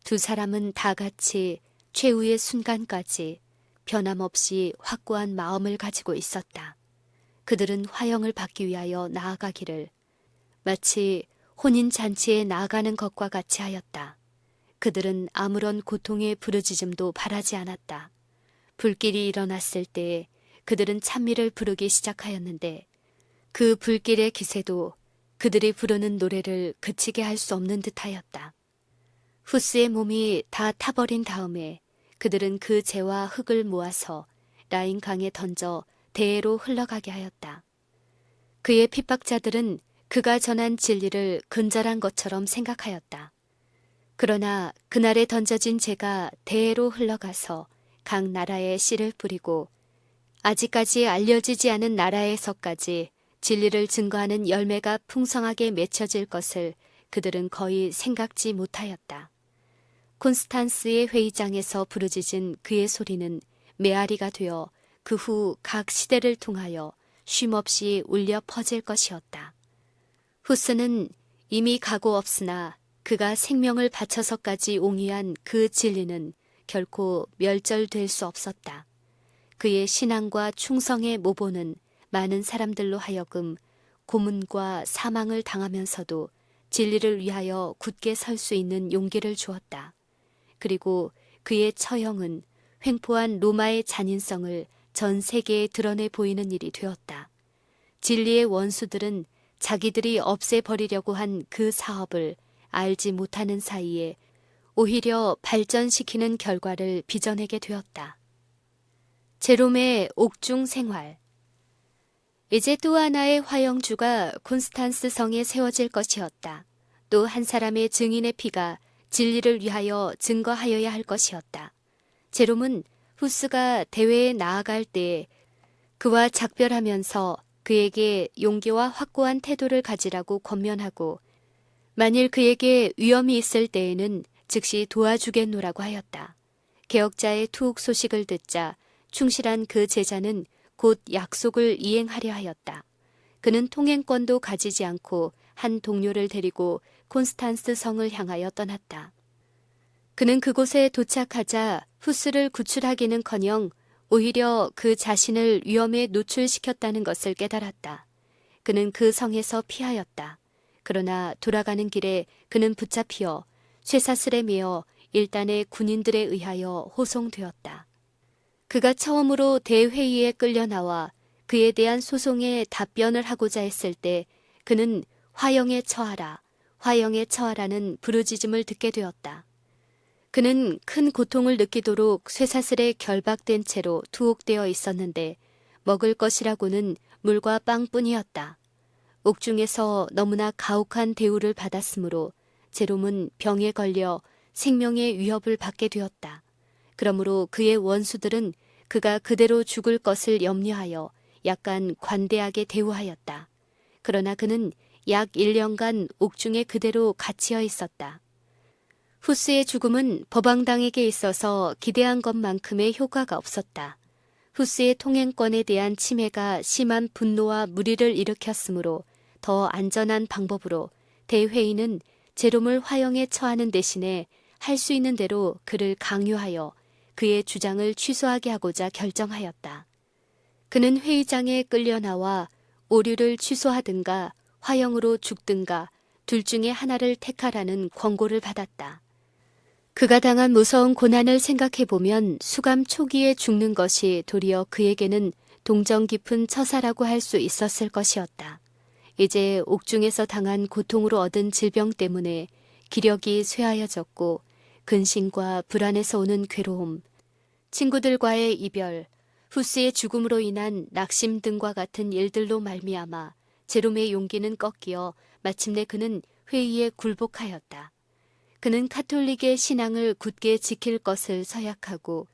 두 사람은 다 같이 최후의 순간까지 변함없이 확고한 마음을 가지고 있었다. 그들은 화형을 받기 위하여 나아가기를 마치 혼인잔치에 나아가는 것과 같이 하였다. 그들은 아무런 고통의 부르짖음도 바라지 않았다. 불길이 일어났을 때 그들은 찬미를 부르기 시작하였는데 그 불길의 기세도 그들이 부르는 노래를 그치게 할 수 없는 듯하였다. 후스의 몸이 다 타버린 다음에 그들은 그 재와 흙을 모아서 라인 강에 던져 대해로 흘러가게 하였다. 그의 핍박자들은 그가 전한 진리를 근절한 것처럼 생각하였다. 그러나 그날에 던져진 재가 대해로 흘러가서 각 나라에 씨를 뿌리고 아직까지 알려지지 않은 나라에서까지 진리를 증거하는 열매가 풍성하게 맺혀질 것을 그들은 거의 생각지 못하였다. 콘스탄스의 회의장에서 부르짖은 그의 소리는 메아리가 되어 그 후 각 시대를 통하여 쉼없이 울려 퍼질 것이었다. 후스는 이미 각오 없으나 그가 생명을 바쳐서까지 옹이한 그 진리는 결코 멸절될 수 없었다. 그의 신앙과 충성의 모보는 많은 사람들로 하여금 고문과 사망을 당하면서도 진리를 위하여 굳게 설 수 있는 용기를 주었다. 그리고 그의 처형은 횡포한 로마의 잔인성을 전 세계에 드러내 보이는 일이 되었다. 진리의 원수들은 자기들이 없애버리려고 한 그 사업을 알지 못하는 사이에 오히려 발전시키는 결과를 빚어내게 되었다. 제롬의 옥중 생활. 이제 또 하나의 화영주가 콘스탄스 성에 세워질 것이었다. 또 한 사람의 증인의 피가 진리를 위하여 증거하여야 할 것이었다. 제롬은 후스가 대회에 나아갈 때 그와 작별하면서 그에게 용기와 확고한 태도를 가지라고 권면하고 만일 그에게 위험이 있을 때에는 즉시 도와주겠노라고 하였다. 개혁자의 투옥 소식을 듣자 충실한 그 제자는 곧 약속을 이행하려 하였다. 그는 통행권도 가지지 않고 한 동료를 데리고 콘스탄스 성을 향하여 떠났다. 그는 그곳에 도착하자 후스를 구출하기는커녕 오히려 그 자신을 위험에 노출시켰다는 것을 깨달았다. 그는 그 성에서 피하였다. 그러나 돌아가는 길에 그는 붙잡혀 쇠사슬에 매어 일단의 군인들에 의하여 호송되었다. 그가 처음으로 대회의에 끌려 나와 그에 대한 소송에 답변을 하고자 했을 때 그는 화형에 처하라, 화형에 처하라는 부르짖음을 듣게 되었다. 그는 큰 고통을 느끼도록 쇠사슬에 결박된 채로 투옥되어 있었는데 먹을 것이라고는 물과 빵뿐이었다. 옥중에서 너무나 가혹한 대우를 받았으므로 제롬은 병에 걸려 생명의 위협을 받게 되었다. 그러므로 그의 원수들은 그가 그대로 죽을 것을 염려하여 약간 관대하게 대우하였다. 그러나 그는 약 1년간 옥중에 그대로 갇혀 있었다. 후스의 죽음은 법왕당에게 있어서 기대한 것만큼의 효과가 없었다. 후스의 통행권에 대한 침해가 심한 분노와 물의를 일으켰으므로 더 안전한 방법으로 대회의는 제롬을 화형에 처하는 대신에 할 수 있는 대로 그를 강요하여 그의 주장을 취소하게 하고자 결정하였다. 그는 회의장에 끌려나와 오류를 취소하든가 화형으로 죽든가 둘 중에 하나를 택하라는 권고를 받았다. 그가 당한 무서운 고난을 생각해보면 수감 초기에 죽는 것이 도리어 그에게는 동정 깊은 처사라고 할 수 있었을 것이었다. 이제 옥중에서 당한 고통으로 얻은 질병 때문에 기력이 쇠하여졌고 근심과 불안에서 오는 괴로움, 친구들과의 이별, 후스의 죽음으로 인한 낙심 등과 같은 일들로 말미암아 제롬의 용기는 꺾여 마침내 그는 회의에 굴복하였다. 그는 카톨릭의 신앙을 굳게 지킬 것을 서약하고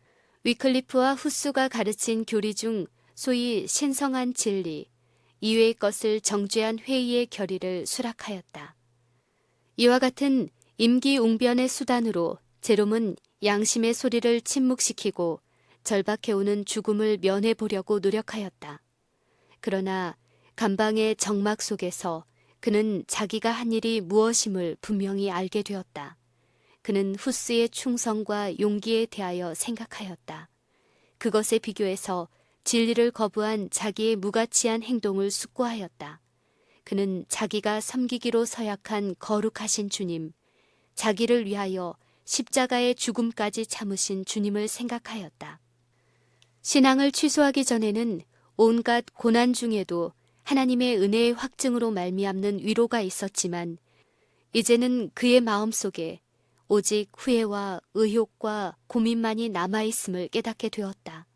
위클리프와 후스가 가르친 교리 중 소위 신성한 진리, 이외의 것을 정죄한 회의의 결의를 수락하였다. 이와 같은 임기응변의 수단으로 제롬은 양심의 소리를 침묵시키고 절박해오는 죽음을 면해보려고 노력하였다. 그러나 감방의 정막 속에서 그는 자기가 한 일이 무엇임을 분명히 알게 되었다. 그는 후스의 충성과 용기에 대하여 생각하였다. 그것에 비교해서 진리를 거부한 자기의 무가치한 행동을 숙고하였다. 그는 자기가 섬기기로 서약한 거룩하신 주님, 자기를 위하여 십자가의 죽음까지 참으신 주님을 생각하였다. 신앙을 취소하기 전에는 온갖 고난 중에도 하나님의 은혜의 확증으로 말미암는 위로가 있었지만 이제는 그의 마음속에 오직 후회와 의욕과 고민만이 남아있음을 깨닫게 되었다.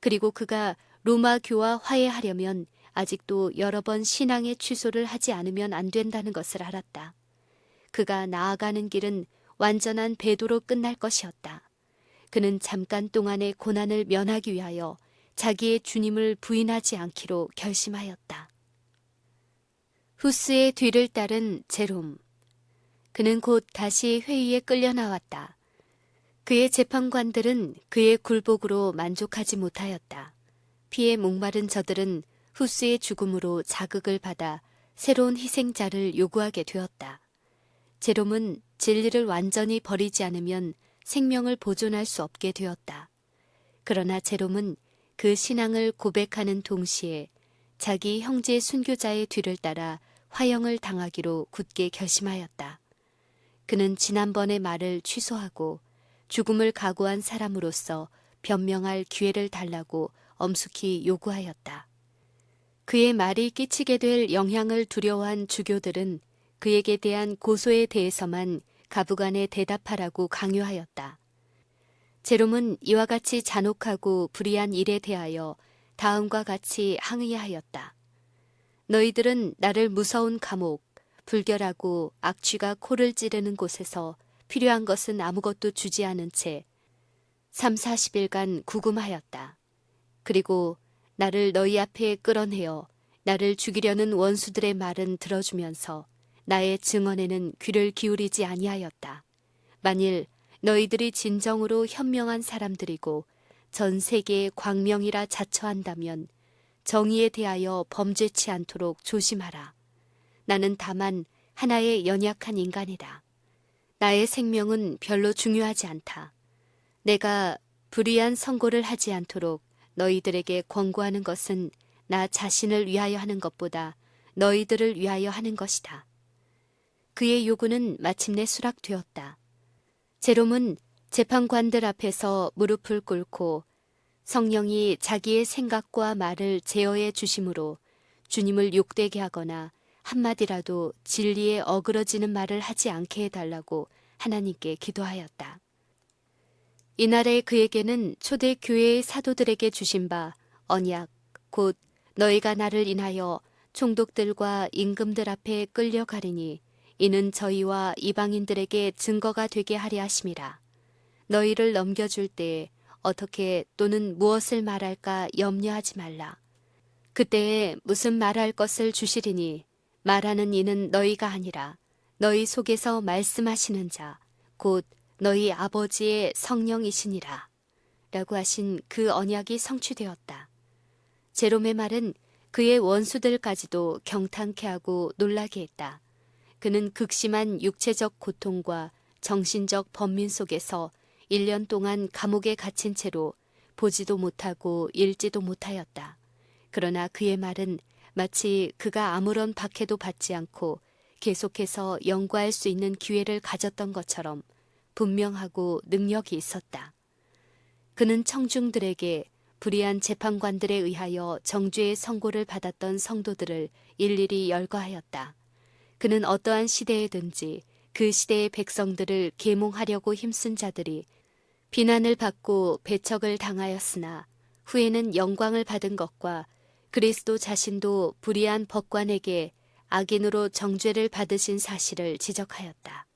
그리고 그가 로마 교와 화해하려면 아직도 여러 번 신앙의 취소를 하지 않으면 안 된다는 것을 알았다. 그가 나아가는 길은 완전한 배도로 끝날 것이었다. 그는 잠깐 동안의 고난을 면하기 위하여 자기의 주님을 부인하지 않기로 결심하였다. 후스의 뒤를 따른 제롬. 그는 곧 다시 회의에 끌려 나왔다. 그의 재판관들은 그의 굴복으로 만족하지 못하였다. 피에 목마른 저들은 후스의 죽음으로 자극을 받아 새로운 희생자를 요구하게 되었다. 제롬은 진리를 완전히 버리지 않으면 생명을 보존할 수 없게 되었다. 그러나 제롬은 그 신앙을 고백하는 동시에 자기 형제 순교자의 뒤를 따라 화형을 당하기로 굳게 결심하였다. 그는 지난번의 말을 취소하고 죽음을 각오한 사람으로서 변명할 기회를 달라고 엄숙히 요구하였다. 그의 말이 끼치게 될 영향을 두려워한 주교들은 그에게 대한 고소에 대해서만 가부간에 대답하라고 강요하였다. 제롬은 이와 같이 잔혹하고 불의한 일에 대하여 다음과 같이 항의하였다. 너희들은 나를 무서운 감옥, 불결하고 악취가 코를 찌르는 곳에서 필요한 것은 아무것도 주지 않은 채 30-40일간 구금하였다. 그리고 나를 너희 앞에 끌어내어 나를 죽이려는 원수들의 말은 들어주면서 나의 증언에는 귀를 기울이지 아니하였다. 만일 너희들이 진정으로 현명한 사람들이고 전 세계의 광명이라 자처한다면 정의에 대하여 범죄치 않도록 조심하라. 나는 다만 하나의 연약한 인간이다. 나의 생명은 별로 중요하지 않다. 내가 불의한 선고를 하지 않도록 너희들에게 권고하는 것은 나 자신을 위하여 하는 것보다 너희들을 위하여 하는 것이다. 그의 요구는 마침내 수락되었다. 제롬은 재판관들 앞에서 무릎을 꿇고 성령이 자기의 생각과 말을 제어해 주심으로 주님을 욕되게 하거나 한마디라도 진리에 어그러지는 말을 하지 않게 해달라고 하나님께 기도하였다. 이날에 그에게는 초대 교회의 사도들에게 주신 바 언약 곧 너희가 나를 인하여 총독들과 임금들 앞에 끌려가리니 이는 저희와 이방인들에게 증거가 되게 하려 하심이라. 너희를 넘겨줄 때에 어떻게 또는 무엇을 말할까 염려하지 말라. 그때에 무슨 말할 것을 주시리니 말하는 이는 너희가 아니라 너희 속에서 말씀하시는 자 곧 너희 아버지의 성령이시니라. 라고 하신 그 언약이 성취되었다. 제롬의 말은 그의 원수들까지도 경탄케 하고 놀라게 했다. 그는 극심한 육체적 고통과 정신적 번민 속에서 1년 동안 감옥에 갇힌 채로 보지도 못하고 읽지도 못하였다. 그러나 그의 말은 마치 그가 아무런 박해도 받지 않고 계속해서 연구할 수 있는 기회를 가졌던 것처럼 분명하고 능력이 있었다. 그는 청중들에게 불의한 재판관들에 의하여 정죄의 선고를 받았던 성도들을 일일이 열거하였다. 그는 어떠한 시대에든지 그 시대의 백성들을 계몽하려고 힘쓴 자들이 비난을 받고 배척을 당하였으나 후에는 영광을 받은 것과 그리스도 자신도 불의한 법관에게 악인으로 정죄를 받으신 사실을 지적하였다.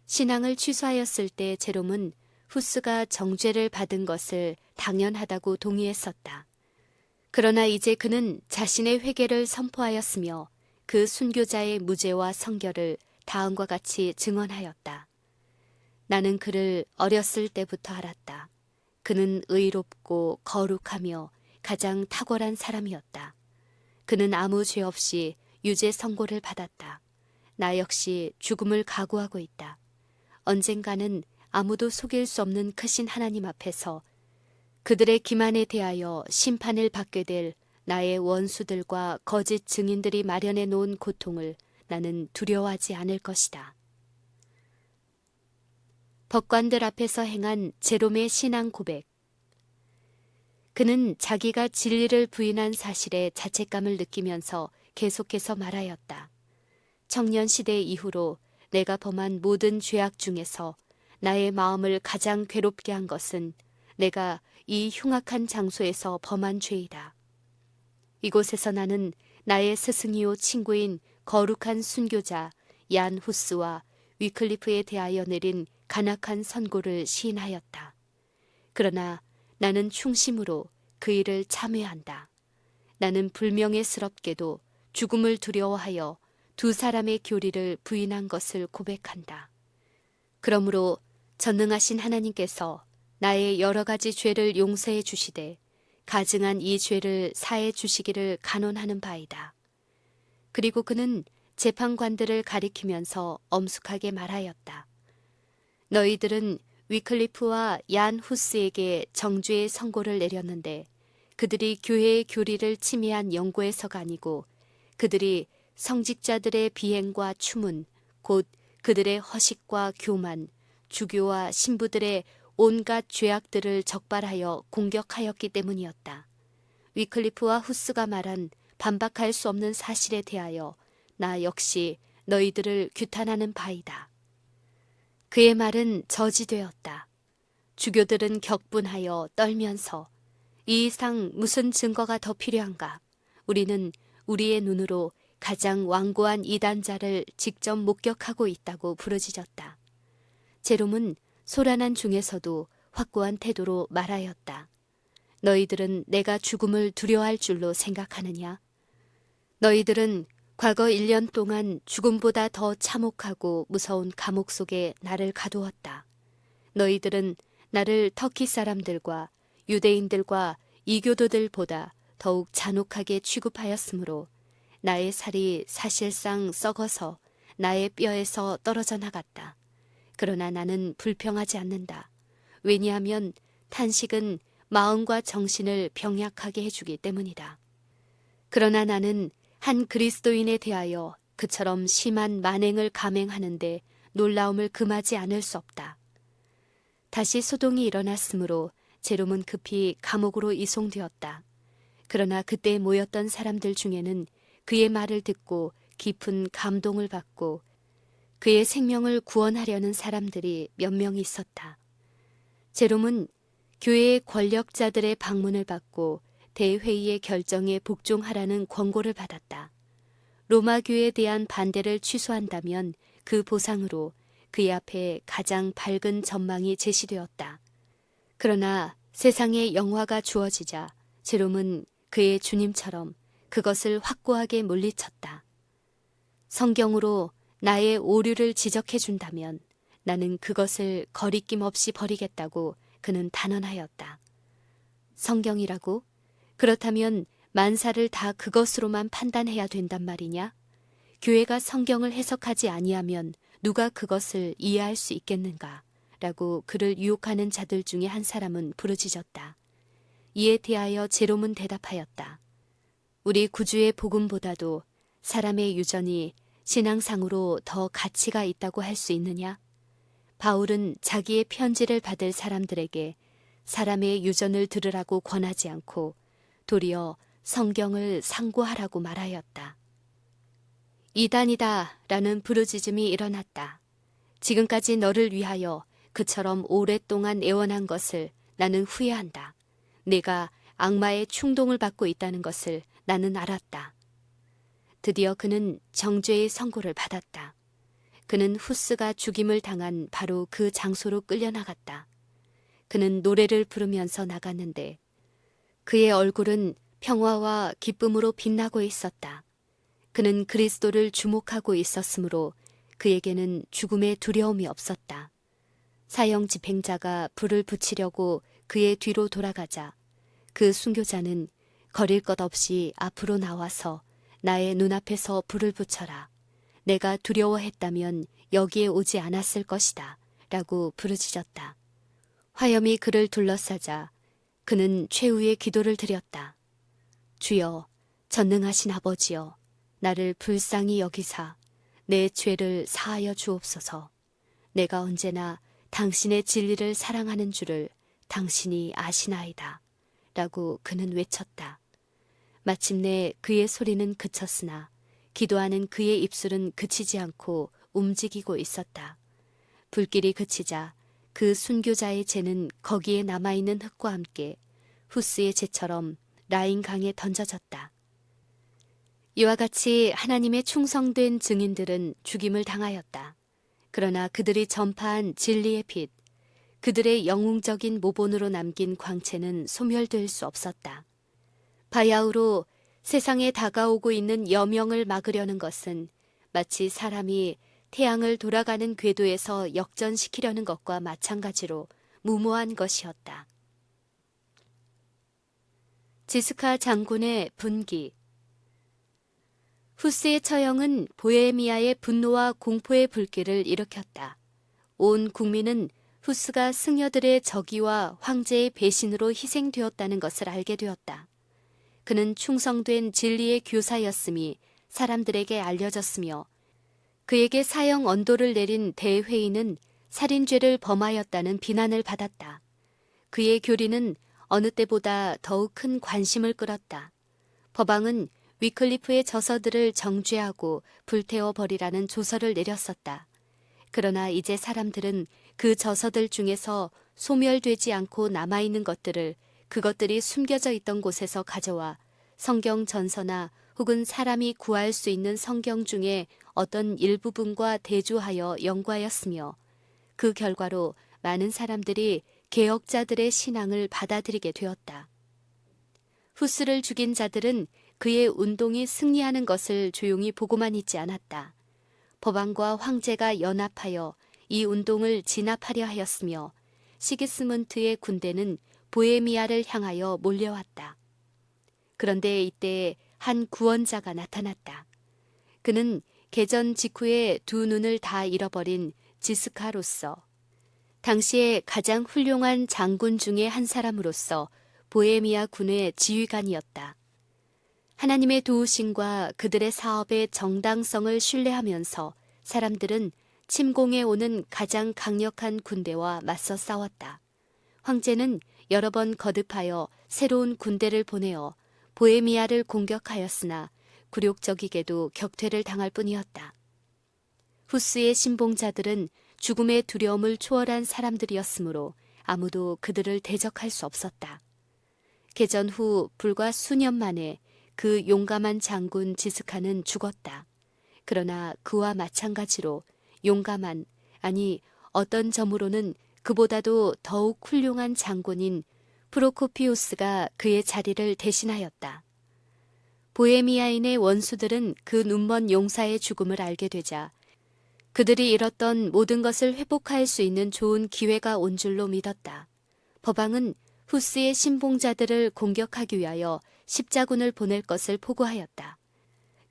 신앙을 취소하였을 때 제롬은 후스가 정죄를 받은 것을 당연하다고 동의했었다. 그러나 이제 그는 자신의 회개를 선포하였으며 그 순교자의 무죄와 성결을 다음과 같이 증언하였다. 나는 그를 어렸을 때부터 알았다. 그는 의롭고 거룩하며 가장 탁월한 사람이었다. 그는 아무 죄 없이 유죄 선고를 받았다. 나 역시 죽음을 각오하고 있다. 언젠가는 아무도 속일 수 없는 크신 하나님 앞에서 그들의 기만에 대하여 심판을 받게 될 나의 원수들과 거짓 증인들이 마련해 놓은 고통을 나는 두려워하지 않을 것이다. 법관들 앞에서 행한 제롬의 신앙 고백. 그는 자기가 진리를 부인한 사실에 자책감을 느끼면서 계속해서 말하였다. 청년 시대 이후로 내가 범한 모든 죄악 중에서 나의 마음을 가장 괴롭게 한 것은 내가 이 흉악한 장소에서 범한 죄이다. 이곳에서 나는 나의 스승이요 친구인 거룩한 순교자 얀 후스와 위클리프에 대하여 내린 간악한 선고를 시인하였다. 그러나 나는 충심으로 그 일을 참회한다. 나는 불명예스럽게도 죽음을 두려워하여 두 사람의 교리를 부인한 것을 고백한다. 그러므로 전능하신 하나님께서 나의 여러 가지 죄를 용서해 주시되 가증한 이 죄를 사해 주시기를 간원하는 바이다. 그리고 그는 재판관들을 가리키면서 엄숙하게 말하였다. 너희들은 위클리프와 얀 후스에게 정죄의 선고를 내렸는데 그들이 교회의 교리를 침해한 연고에서가 아니고 그들이 성직자들의 비행과 추문, 곧 그들의 허식과 교만, 주교와 신부들의 온갖 죄악들을 적발하여 공격하였기 때문이었다. 위클리프와 후스가 말한 반박할 수 없는 사실에 대하여 나 역시 너희들을 규탄하는 바이다. 그의 말은 저지되었다. 주교들은 격분하여 떨면서 이 이상 무슨 증거가 더 필요한가? 우리는 우리의 눈으로 가장 완고한 이단자를 직접 목격하고 있다고 부르짖었다. 제롬은 소란한 중에서도 확고한 태도로 말하였다. 너희들은 내가 죽음을 두려워할 줄로 생각하느냐? 너희들은 과거 1년 동안 죽음보다 더 참혹하고 무서운 감옥 속에 나를 가두었다. 너희들은 나를 터키 사람들과 유대인들과 이교도들보다 더욱 잔혹하게 취급하였으므로 나의 살이 사실상 썩어서 나의 뼈에서 떨어져 나갔다. 그러나 나는 불평하지 않는다. 왜냐하면 탄식은 마음과 정신을 병약하게 해주기 때문이다. 그러나 나는 한 그리스도인에 대하여 그처럼 심한 만행을 감행하는데 놀라움을 금하지 않을 수 없다. 다시 소동이 일어났으므로 제롬은 급히 감옥으로 이송되었다. 그러나 그때 모였던 사람들 중에는 그의 말을 듣고 깊은 감동을 받고 그의 생명을 구원하려는 사람들이 몇 명 있었다. 제롬은 교회의 권력자들의 방문을 받고 대회의의 결정에 복종하라는 권고를 받았다. 로마 교회에 대한 반대를 취소한다면 그 보상으로 그의 앞에 가장 밝은 전망이 제시되었다. 그러나 세상에 영화가 주어지자 제롬은 그의 주님처럼 그것을 확고하게 물리쳤다. 성경으로 나의 오류를 지적해 준다면 나는 그것을 거리낌 없이 버리겠다고 그는 단언하였다. 성경이라고? 그렇다면 만사를 다 그것으로만 판단해야 된단 말이냐? 교회가 성경을 해석하지 아니하면 누가 그것을 이해할 수 있겠는가? 라고 그를 유혹하는 자들 중에 한 사람은 부르짖었다. 이에 대하여 제롬은 대답하였다. 우리 구주의 복음보다도 사람의 유전이 신앙상으로 더 가치가 있다고 할 수 있느냐? 바울은 자기의 편지를 받을 사람들에게 사람의 유전을 들으라고 권하지 않고 도리어 성경을 상고하라고 말하였다. 이단이다 라는 부르짖음이 일어났다. 지금까지 너를 위하여 그처럼 오랫동안 애원한 것을 나는 후회한다. 내가 악마의 충동을 받고 있다는 것을 나는 알았다. 드디어 그는 정죄의 선고를 받았다. 그는 후스가 죽임을 당한 바로 그 장소로 끌려나갔다. 그는 노래를 부르면서 나갔는데 그의 얼굴은 평화와 기쁨으로 빛나고 있었다. 그는 그리스도를 주목하고 있었으므로 그에게는 죽음의 두려움이 없었다. 사형 집행자가 불을 붙이려고 그의 뒤로 돌아가자 그 순교자는 거릴 것 없이 앞으로 나와서 나의 눈앞에서 불을 붙여라. 내가 두려워했다면 여기에 오지 않았을 것이다. 라고 부르짖었다. 화염이 그를 둘러싸자 그는 최후의 기도를 드렸다. 주여, 전능하신 아버지여, 나를 불쌍히 여기사 내 죄를 사하여 주옵소서. 내가 언제나 당신의 진리를 사랑하는 줄을 당신이 아시나이다. 라고 그는 외쳤다. 마침내 그의 소리는 그쳤으나 기도하는 그의 입술은 그치지 않고 움직이고 있었다. 불길이 그치자 그 순교자의 죄는 거기에 남아있는 흙과 함께 후스의 죄처럼 라인 강에 던져졌다. 이와 같이 하나님의 충성된 증인들은 죽임을 당하였다. 그러나 그들이 전파한 진리의 빛, 그들의 영웅적인 모본으로 남긴 광채는 소멸될 수 없었다. 바야흐로 세상에 다가오고 있는 여명을 막으려는 것은 마치 사람이 태양을 돌아가는 궤도에서 역전시키려는 것과 마찬가지로 무모한 것이었다. 지스카 장군의 분기. 후스의 처형은 보헤미아의 분노와 공포의 불길을 일으켰다. 온 국민은 후스가 승려들의 적의와 황제의 배신으로 희생되었다는 것을 알게 되었다. 그는 충성된 진리의 교사였음이 사람들에게 알려졌으며 그에게 사형 언도를 내린 대회의는 살인죄를 범하였다는 비난을 받았다. 그의 교리는 어느 때보다 더욱 큰 관심을 끌었다. 법왕은 위클리프의 저서들을 정죄하고 불태워버리라는 조서를 내렸었다. 그러나 이제 사람들은 그 저서들 중에서 소멸되지 않고 남아있는 것들을 그것들이 숨겨져 있던 곳에서 가져와 성경 전서나 혹은 사람이 구할 수 있는 성경 중에 어떤 일부분과 대조하여 연구하였으며 그 결과로 많은 사람들이 개혁자들의 신앙을 받아들이게 되었다. 후스를 죽인 자들은 그의 운동이 승리하는 것을 조용히 보고만 있지 않았다. 법왕과 황제가 연합하여 이 운동을 진압하려 하였으며 시기스문트의 군대는 보헤미아를 향하여 몰려왔다. 그런데 이때 한 구원자가 나타났다. 그는 개전 직후에 두 눈을 다 잃어버린 지스카로서 당시에 가장 훌륭한 장군 중의 한 사람으로서 보헤미아 군의 지휘관이었다. 하나님의 도우심과 그들의 사업의 정당성을 신뢰하면서 사람들은 침공해 오는 가장 강력한 군대와 맞서 싸웠다. 황제는 여러 번 거듭하여 새로운 군대를 보내어 보헤미아를 공격하였으나 굴욕적이게도 격퇴를 당할 뿐이었다. 후스의 신봉자들은 죽음의 두려움을 초월한 사람들이었으므로 아무도 그들을 대적할 수 없었다. 개전 후 불과 수년 만에 그 용감한 장군 지스카는 죽었다. 그러나 그와 마찬가지로 용감한, 아니 어떤 점으로는 그보다도 더욱 훌륭한 장군인 프로코피우스가 그의 자리를 대신하였다. 보헤미아인의 원수들은 그 눈먼 용사의 죽음을 알게 되자 그들이 잃었던 모든 것을 회복할 수 있는 좋은 기회가 온 줄로 믿었다. 법왕은 후스의 신봉자들을 공격하기 위하여 십자군을 보낼 것을 포고하였다.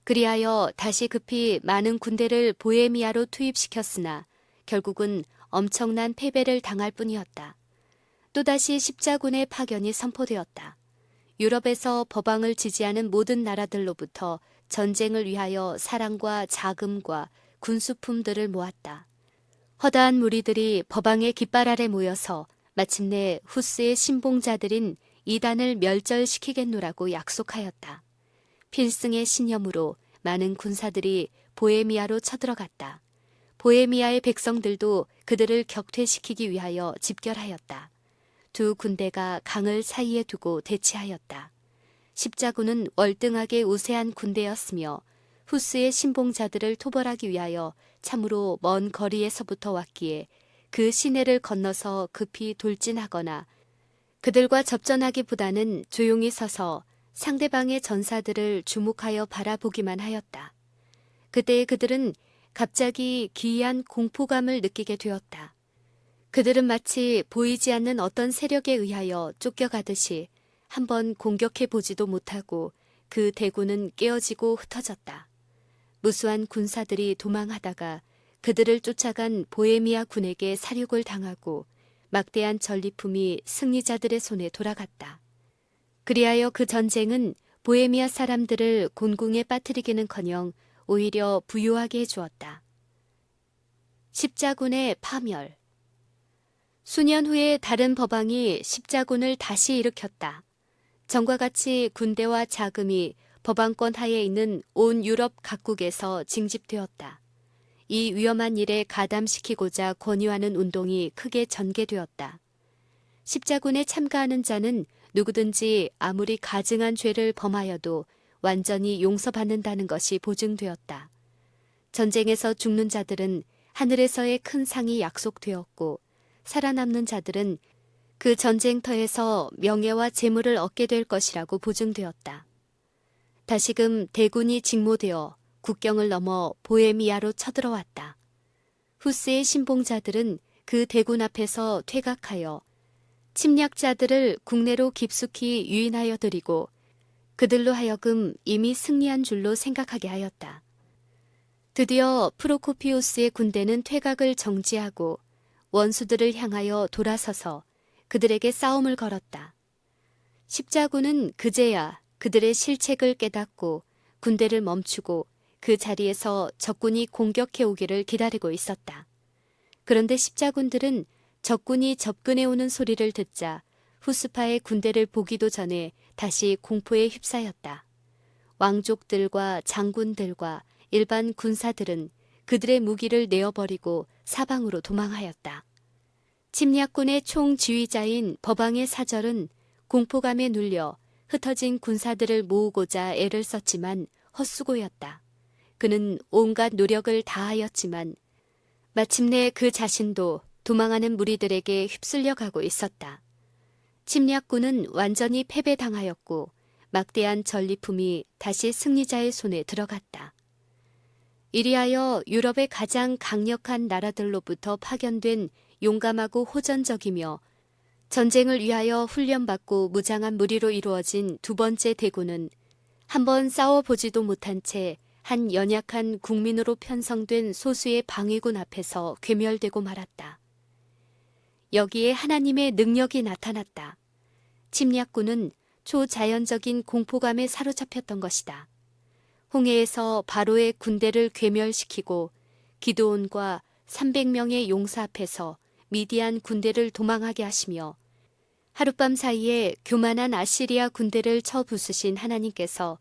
그리하여 다시 급히 많은 군대를 보헤미아로 투입시켰으나 결국은 엄청난 패배를 당할 뿐이었다. 또다시 십자군의 파견이 선포되었다. 유럽에서 법왕을 지지하는 모든 나라들로부터 전쟁을 위하여 사랑과 자금과 군수품들을 모았다. 허다한 무리들이 법왕의 깃발 아래 모여서 마침내 후스의 신봉자들인 이단을 멸절시키겠노라고 약속하였다. 필승의 신념으로 많은 군사들이 보헤미아로 쳐들어갔다. 보헤미아의 백성들도 그들을 격퇴시키기 위하여 집결하였다. 두 군대가 강을 사이에 두고 대치하였다. 십자군은 월등하게 우세한 군대였으며 후스의 신봉자들을 토벌하기 위하여 참으로 먼 거리에서부터 왔기에 그 시내를 건너서 급히 돌진하거나 그들과 접전하기보다는 조용히 서서 상대방의 전사들을 주목하여 바라보기만 하였다. 그때 그들은 갑자기 기이한 공포감을 느끼게 되었다. 그들은 마치 보이지 않는 어떤 세력에 의하여 쫓겨가듯이 한번 공격해 보지도 못하고 그 대군은 깨어지고 흩어졌다. 무수한 군사들이 도망하다가 그들을 쫓아간 보헤미아 군에게 사륙을 당하고 막대한 전리품이 승리자들의 손에 돌아갔다. 그리하여 그 전쟁은 보헤미아 사람들을 곤궁에 빠뜨리기는커녕 오히려 부유하게 해주었다. 십자군의 파멸. 수년 후에 다른 법왕이 십자군을 다시 일으켰다. 전과 같이 군대와 자금이 법왕권 하에 있는 온 유럽 각국에서 징집되었다. 이 위험한 일에 가담시키고자 권유하는 운동이 크게 전개되었다. 십자군에 참가하는 자는 누구든지 아무리 가증한 죄를 범하여도 완전히 용서받는다는 것이 보증되었다. 전쟁에서 죽는 자들은 하늘에서의 큰 상이 약속되었고 살아남는 자들은 그 전쟁터에서 명예와 재물을 얻게 될 것이라고 보증되었다. 다시금 대군이 직모되어 국경을 넘어 보헤미아로 쳐들어왔다. 후스의 신봉자들은 그 대군 앞에서 퇴각하여 침략자들을 국내로 깊숙이 유인하여 들이고 그들로 하여금 이미 승리한 줄로 생각하게 하였다. 드디어 프로코피우스의 군대는 퇴각을 정지하고 원수들을 향하여 돌아서서 그들에게 싸움을 걸었다. 십자군은 그제야 그들의 실책을 깨닫고 군대를 멈추고 그 자리에서 적군이 공격해 오기를 기다리고 있었다. 그런데 십자군들은 적군이 접근해 오는 소리를 듣자 후스파의 군대를 보기도 전에 다시 공포에 휩싸였다. 왕족들과 장군들과 일반 군사들은 그들의 무기를 내어버리고 사방으로 도망하였다. 침략군의 총지휘자인 법왕의 사절은 공포감에 눌려 흩어진 군사들을 모으고자 애를 썼지만 헛수고였다. 그는 온갖 노력을 다하였지만 마침내 그 자신도 도망하는 무리들에게 휩쓸려 가고 있었다. 침략군은 완전히 패배당하였고 막대한 전리품이 다시 승리자의 손에 들어갔다. 이리하여 유럽의 가장 강력한 나라들로부터 파견된 용감하고 호전적이며 전쟁을 위하여 훈련받고 무장한 무리로 이루어진 두 번째 대군은 한번 싸워보지도 못한 채 한 연약한 국민으로 편성된 소수의 방위군 앞에서 괴멸되고 말았다. 여기에 하나님의 능력이 나타났다. 침략군은 초자연적인 공포감에 사로잡혔던 것이다. 홍해에서 바로의 군대를 괴멸시키고 기드온과 300명의 용사 앞에서 미디안 군대를 도망하게 하시며 하룻밤 사이에 교만한 아시리아 군대를 쳐부수신 하나님께서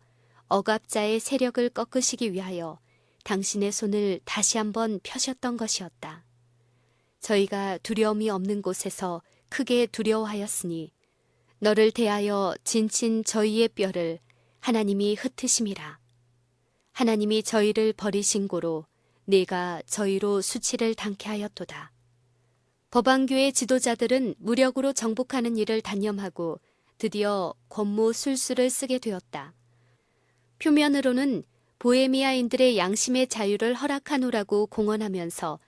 억압자의 세력을 꺾으시기 위하여 당신의 손을 다시 한번 펴셨던 것이었다. 저희가 두려움이 없는 곳에서 크게 두려워하였으니 너를 대하여 진친 저희의 뼈를 하나님이 흩으심이라. 하나님이 저희를 버리신 고로 네가 저희로 수치를 당케 하였도다. 법왕교의 지도자들은 무력으로 정복하는 일을 단념하고 드디어 권모 술수를 쓰게 되었다. 표면으로는 보헤미아인들의 양심의 자유를 허락하노라고 공언하면서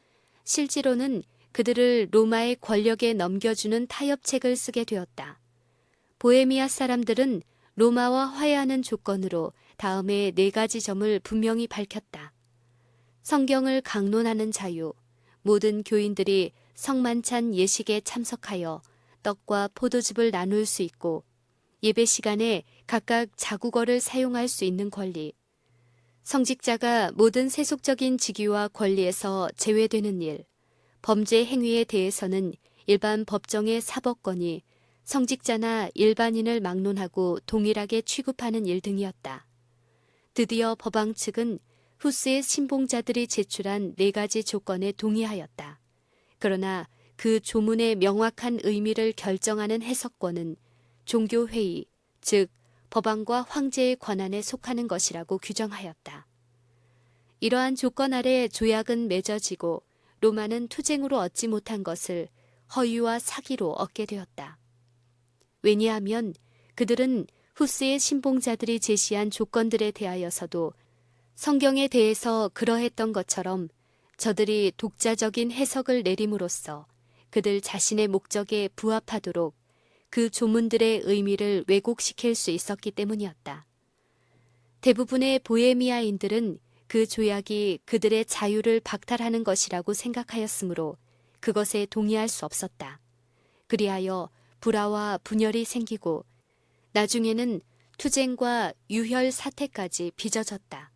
실제로는 그들을 로마의 권력에 넘겨주는 타협책을 쓰게 되었다. 보헤미아 사람들은 로마와 화해하는 조건으로 다음에 4가지 점을 분명히 밝혔다. 성경을 강론하는 자유, 모든 교인들이 성만찬 예식에 참석하여 떡과 포도즙을 나눌 수 있고 예배 시간에 각각 자국어를 사용할 수 있는 권리, 성직자가 모든 세속적인 직위와 권리에서 제외되는 일, 범죄 행위에 대해서는 일반 법정의 사법권이 성직자나 일반인을 막론하고 동일하게 취급하는 일 등이었다. 드디어 법왕 측은 후스의 신봉자들이 제출한 4가지 조건에 동의하였다. 그러나 그 조문의 명확한 의미를 결정하는 해석권은 종교회의, 즉 법왕과 황제의 권한에 속하는 것이라고 규정하였다. 이러한 조건 아래 조약은 맺어지고 로마는 투쟁으로 얻지 못한 것을 허위와 사기로 얻게 되었다. 왜냐하면 그들은 후스의 신봉자들이 제시한 조건들에 대하여서도 성경에 대해서 그러했던 것처럼 저들이 독자적인 해석을 내림으로써 그들 자신의 목적에 부합하도록 그 조문들의 의미를 왜곡시킬 수 있었기 때문이었다. 대부분의 보헤미아인들은 그 조약이 그들의 자유를 박탈하는 것이라고 생각하였으므로 그것에 동의할 수 없었다. 그리하여 불화와 분열이 생기고 나중에는 투쟁과 유혈 사태까지 빚어졌다.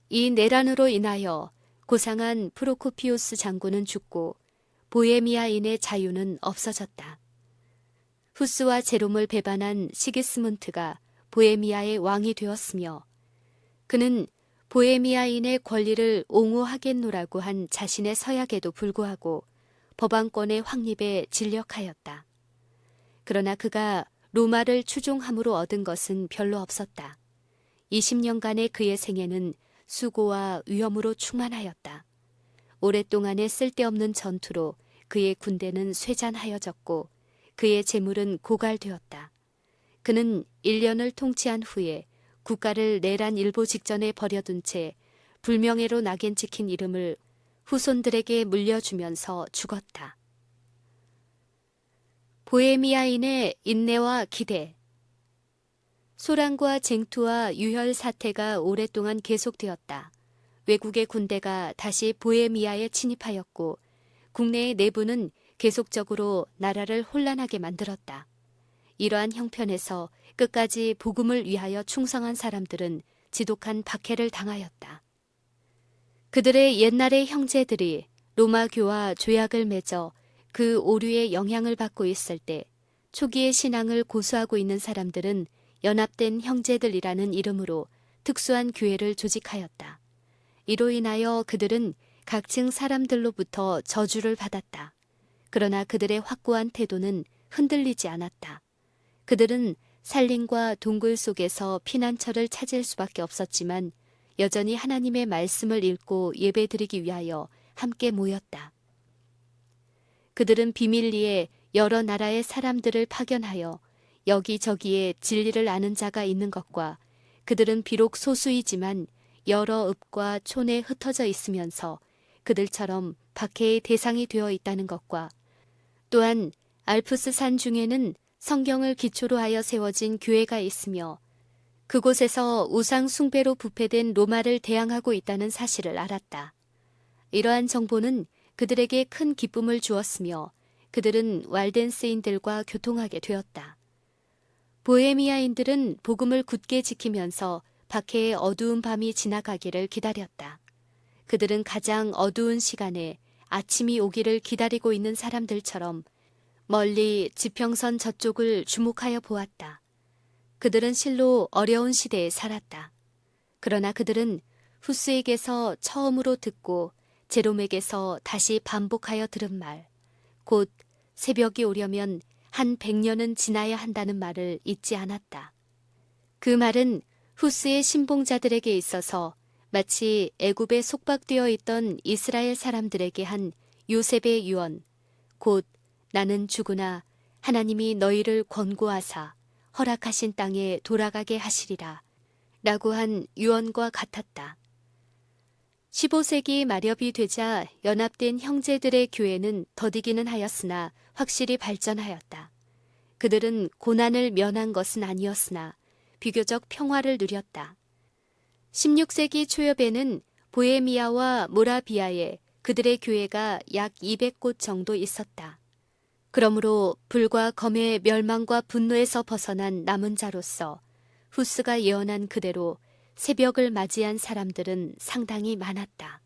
이 내란으로 인하여 고상한 프로코피우스 장군은 죽고 보헤미아인의 자유는 없어졌다. 후스와 제롬을 배반한 시기스문트가 보헤미아의 왕이 되었으며 그는 보헤미아인의 권리를 옹호하겠노라고 한 자신의 서약에도 불구하고 법왕권의 확립에 진력하였다. 그러나 그가 로마를 추종함으로 얻은 것은 별로 없었다. 20년간의 그의 생애는 수고와 위험으로 충만하였다. 오랫동안의 쓸데없는 전투로 그의 군대는 쇠잔하여졌고 그의 재물은 고갈되었다. 그는 1년을 통치한 후에 국가를 내란 일보 직전에 버려둔 채 불명예로 낙인 찍힌 이름을 후손들에게 물려주면서 죽었다. 보헤미아인의 인내와 기대. 소란과 쟁투와 유혈 사태가 오랫동안 계속되었다. 외국의 군대가 다시 보헤미아에 침입하였고 국내의 내부는 계속적으로 나라를 혼란하게 만들었다. 이러한 형편에서 끝까지 복음을 위하여 충성한 사람들은 지독한 박해를 당하였다. 그들의 옛날의 형제들이 로마교와 조약을 맺어 그 오류의 영향을 받고 있을 때 초기의 신앙을 고수하고 있는 사람들은 연합된 형제들이라는 이름으로 특수한 교회를 조직하였다. 이로 인하여 그들은 각층 사람들로부터 저주를 받았다. 그러나 그들의 확고한 태도는 흔들리지 않았다. 그들은 산림과 동굴 속에서 피난처를 찾을 수밖에 없었지만 여전히 하나님의 말씀을 읽고 예배드리기 위하여 함께 모였다. 그들은 비밀리에 여러 나라의 사람들을 파견하여 여기저기에 진리를 아는 자가 있는 것과 그들은 비록 소수이지만 여러 읍과 촌에 흩어져 있으면서 그들처럼 박해의 대상이 되어 있다는 것과 또한 알프스 산 중에는 성경을 기초로 하여 세워진 교회가 있으며 그곳에서 우상 숭배로 부패된 로마를 대항하고 있다는 사실을 알았다. 이러한 정보는 그들에게 큰 기쁨을 주었으며 그들은 왈덴스인들과 교통하게 되었다. 보헤미아인들은 복음을 굳게 지키면서 박해의 어두운 밤이 지나가기를 기다렸다. 그들은 가장 어두운 시간에 아침이 오기를 기다리고 있는 사람들처럼 멀리 지평선 저쪽을 주목하여 보았다. 그들은 실로 어려운 시대에 살았다. 그러나 그들은 후스에게서 처음으로 듣고 제롬에게서 다시 반복하여 들은 말, 곧 새벽이 오려면 한 100년은 지나야 한다는 말을 잊지 않았다. 그 말은 후스의 신봉자들에게 있어서 마치 애굽에 속박되어 있던 이스라엘 사람들에게 한 요셉의 유언, 곧 나는 죽으나 하나님이 너희를 권고하사 허락하신 땅에 돌아가게 하시리라 라고 한 유언과 같았다. 15세기 마렵이 되자 연합된 형제들의 교회는 더디기는 하였으나 확실히 발전하였다. 그들은 고난을 면한 것은 아니었으나 비교적 평화를 누렸다. 16세기 초엽에는 보헤미아와 모라비아에 그들의 교회가 약 200곳 정도 있었다. 그러므로 불과 검의 멸망과 분노에서 벗어난 남은 자로서 후스가 예언한 그대로 새벽을 맞이한 사람들은 상당히 많았다.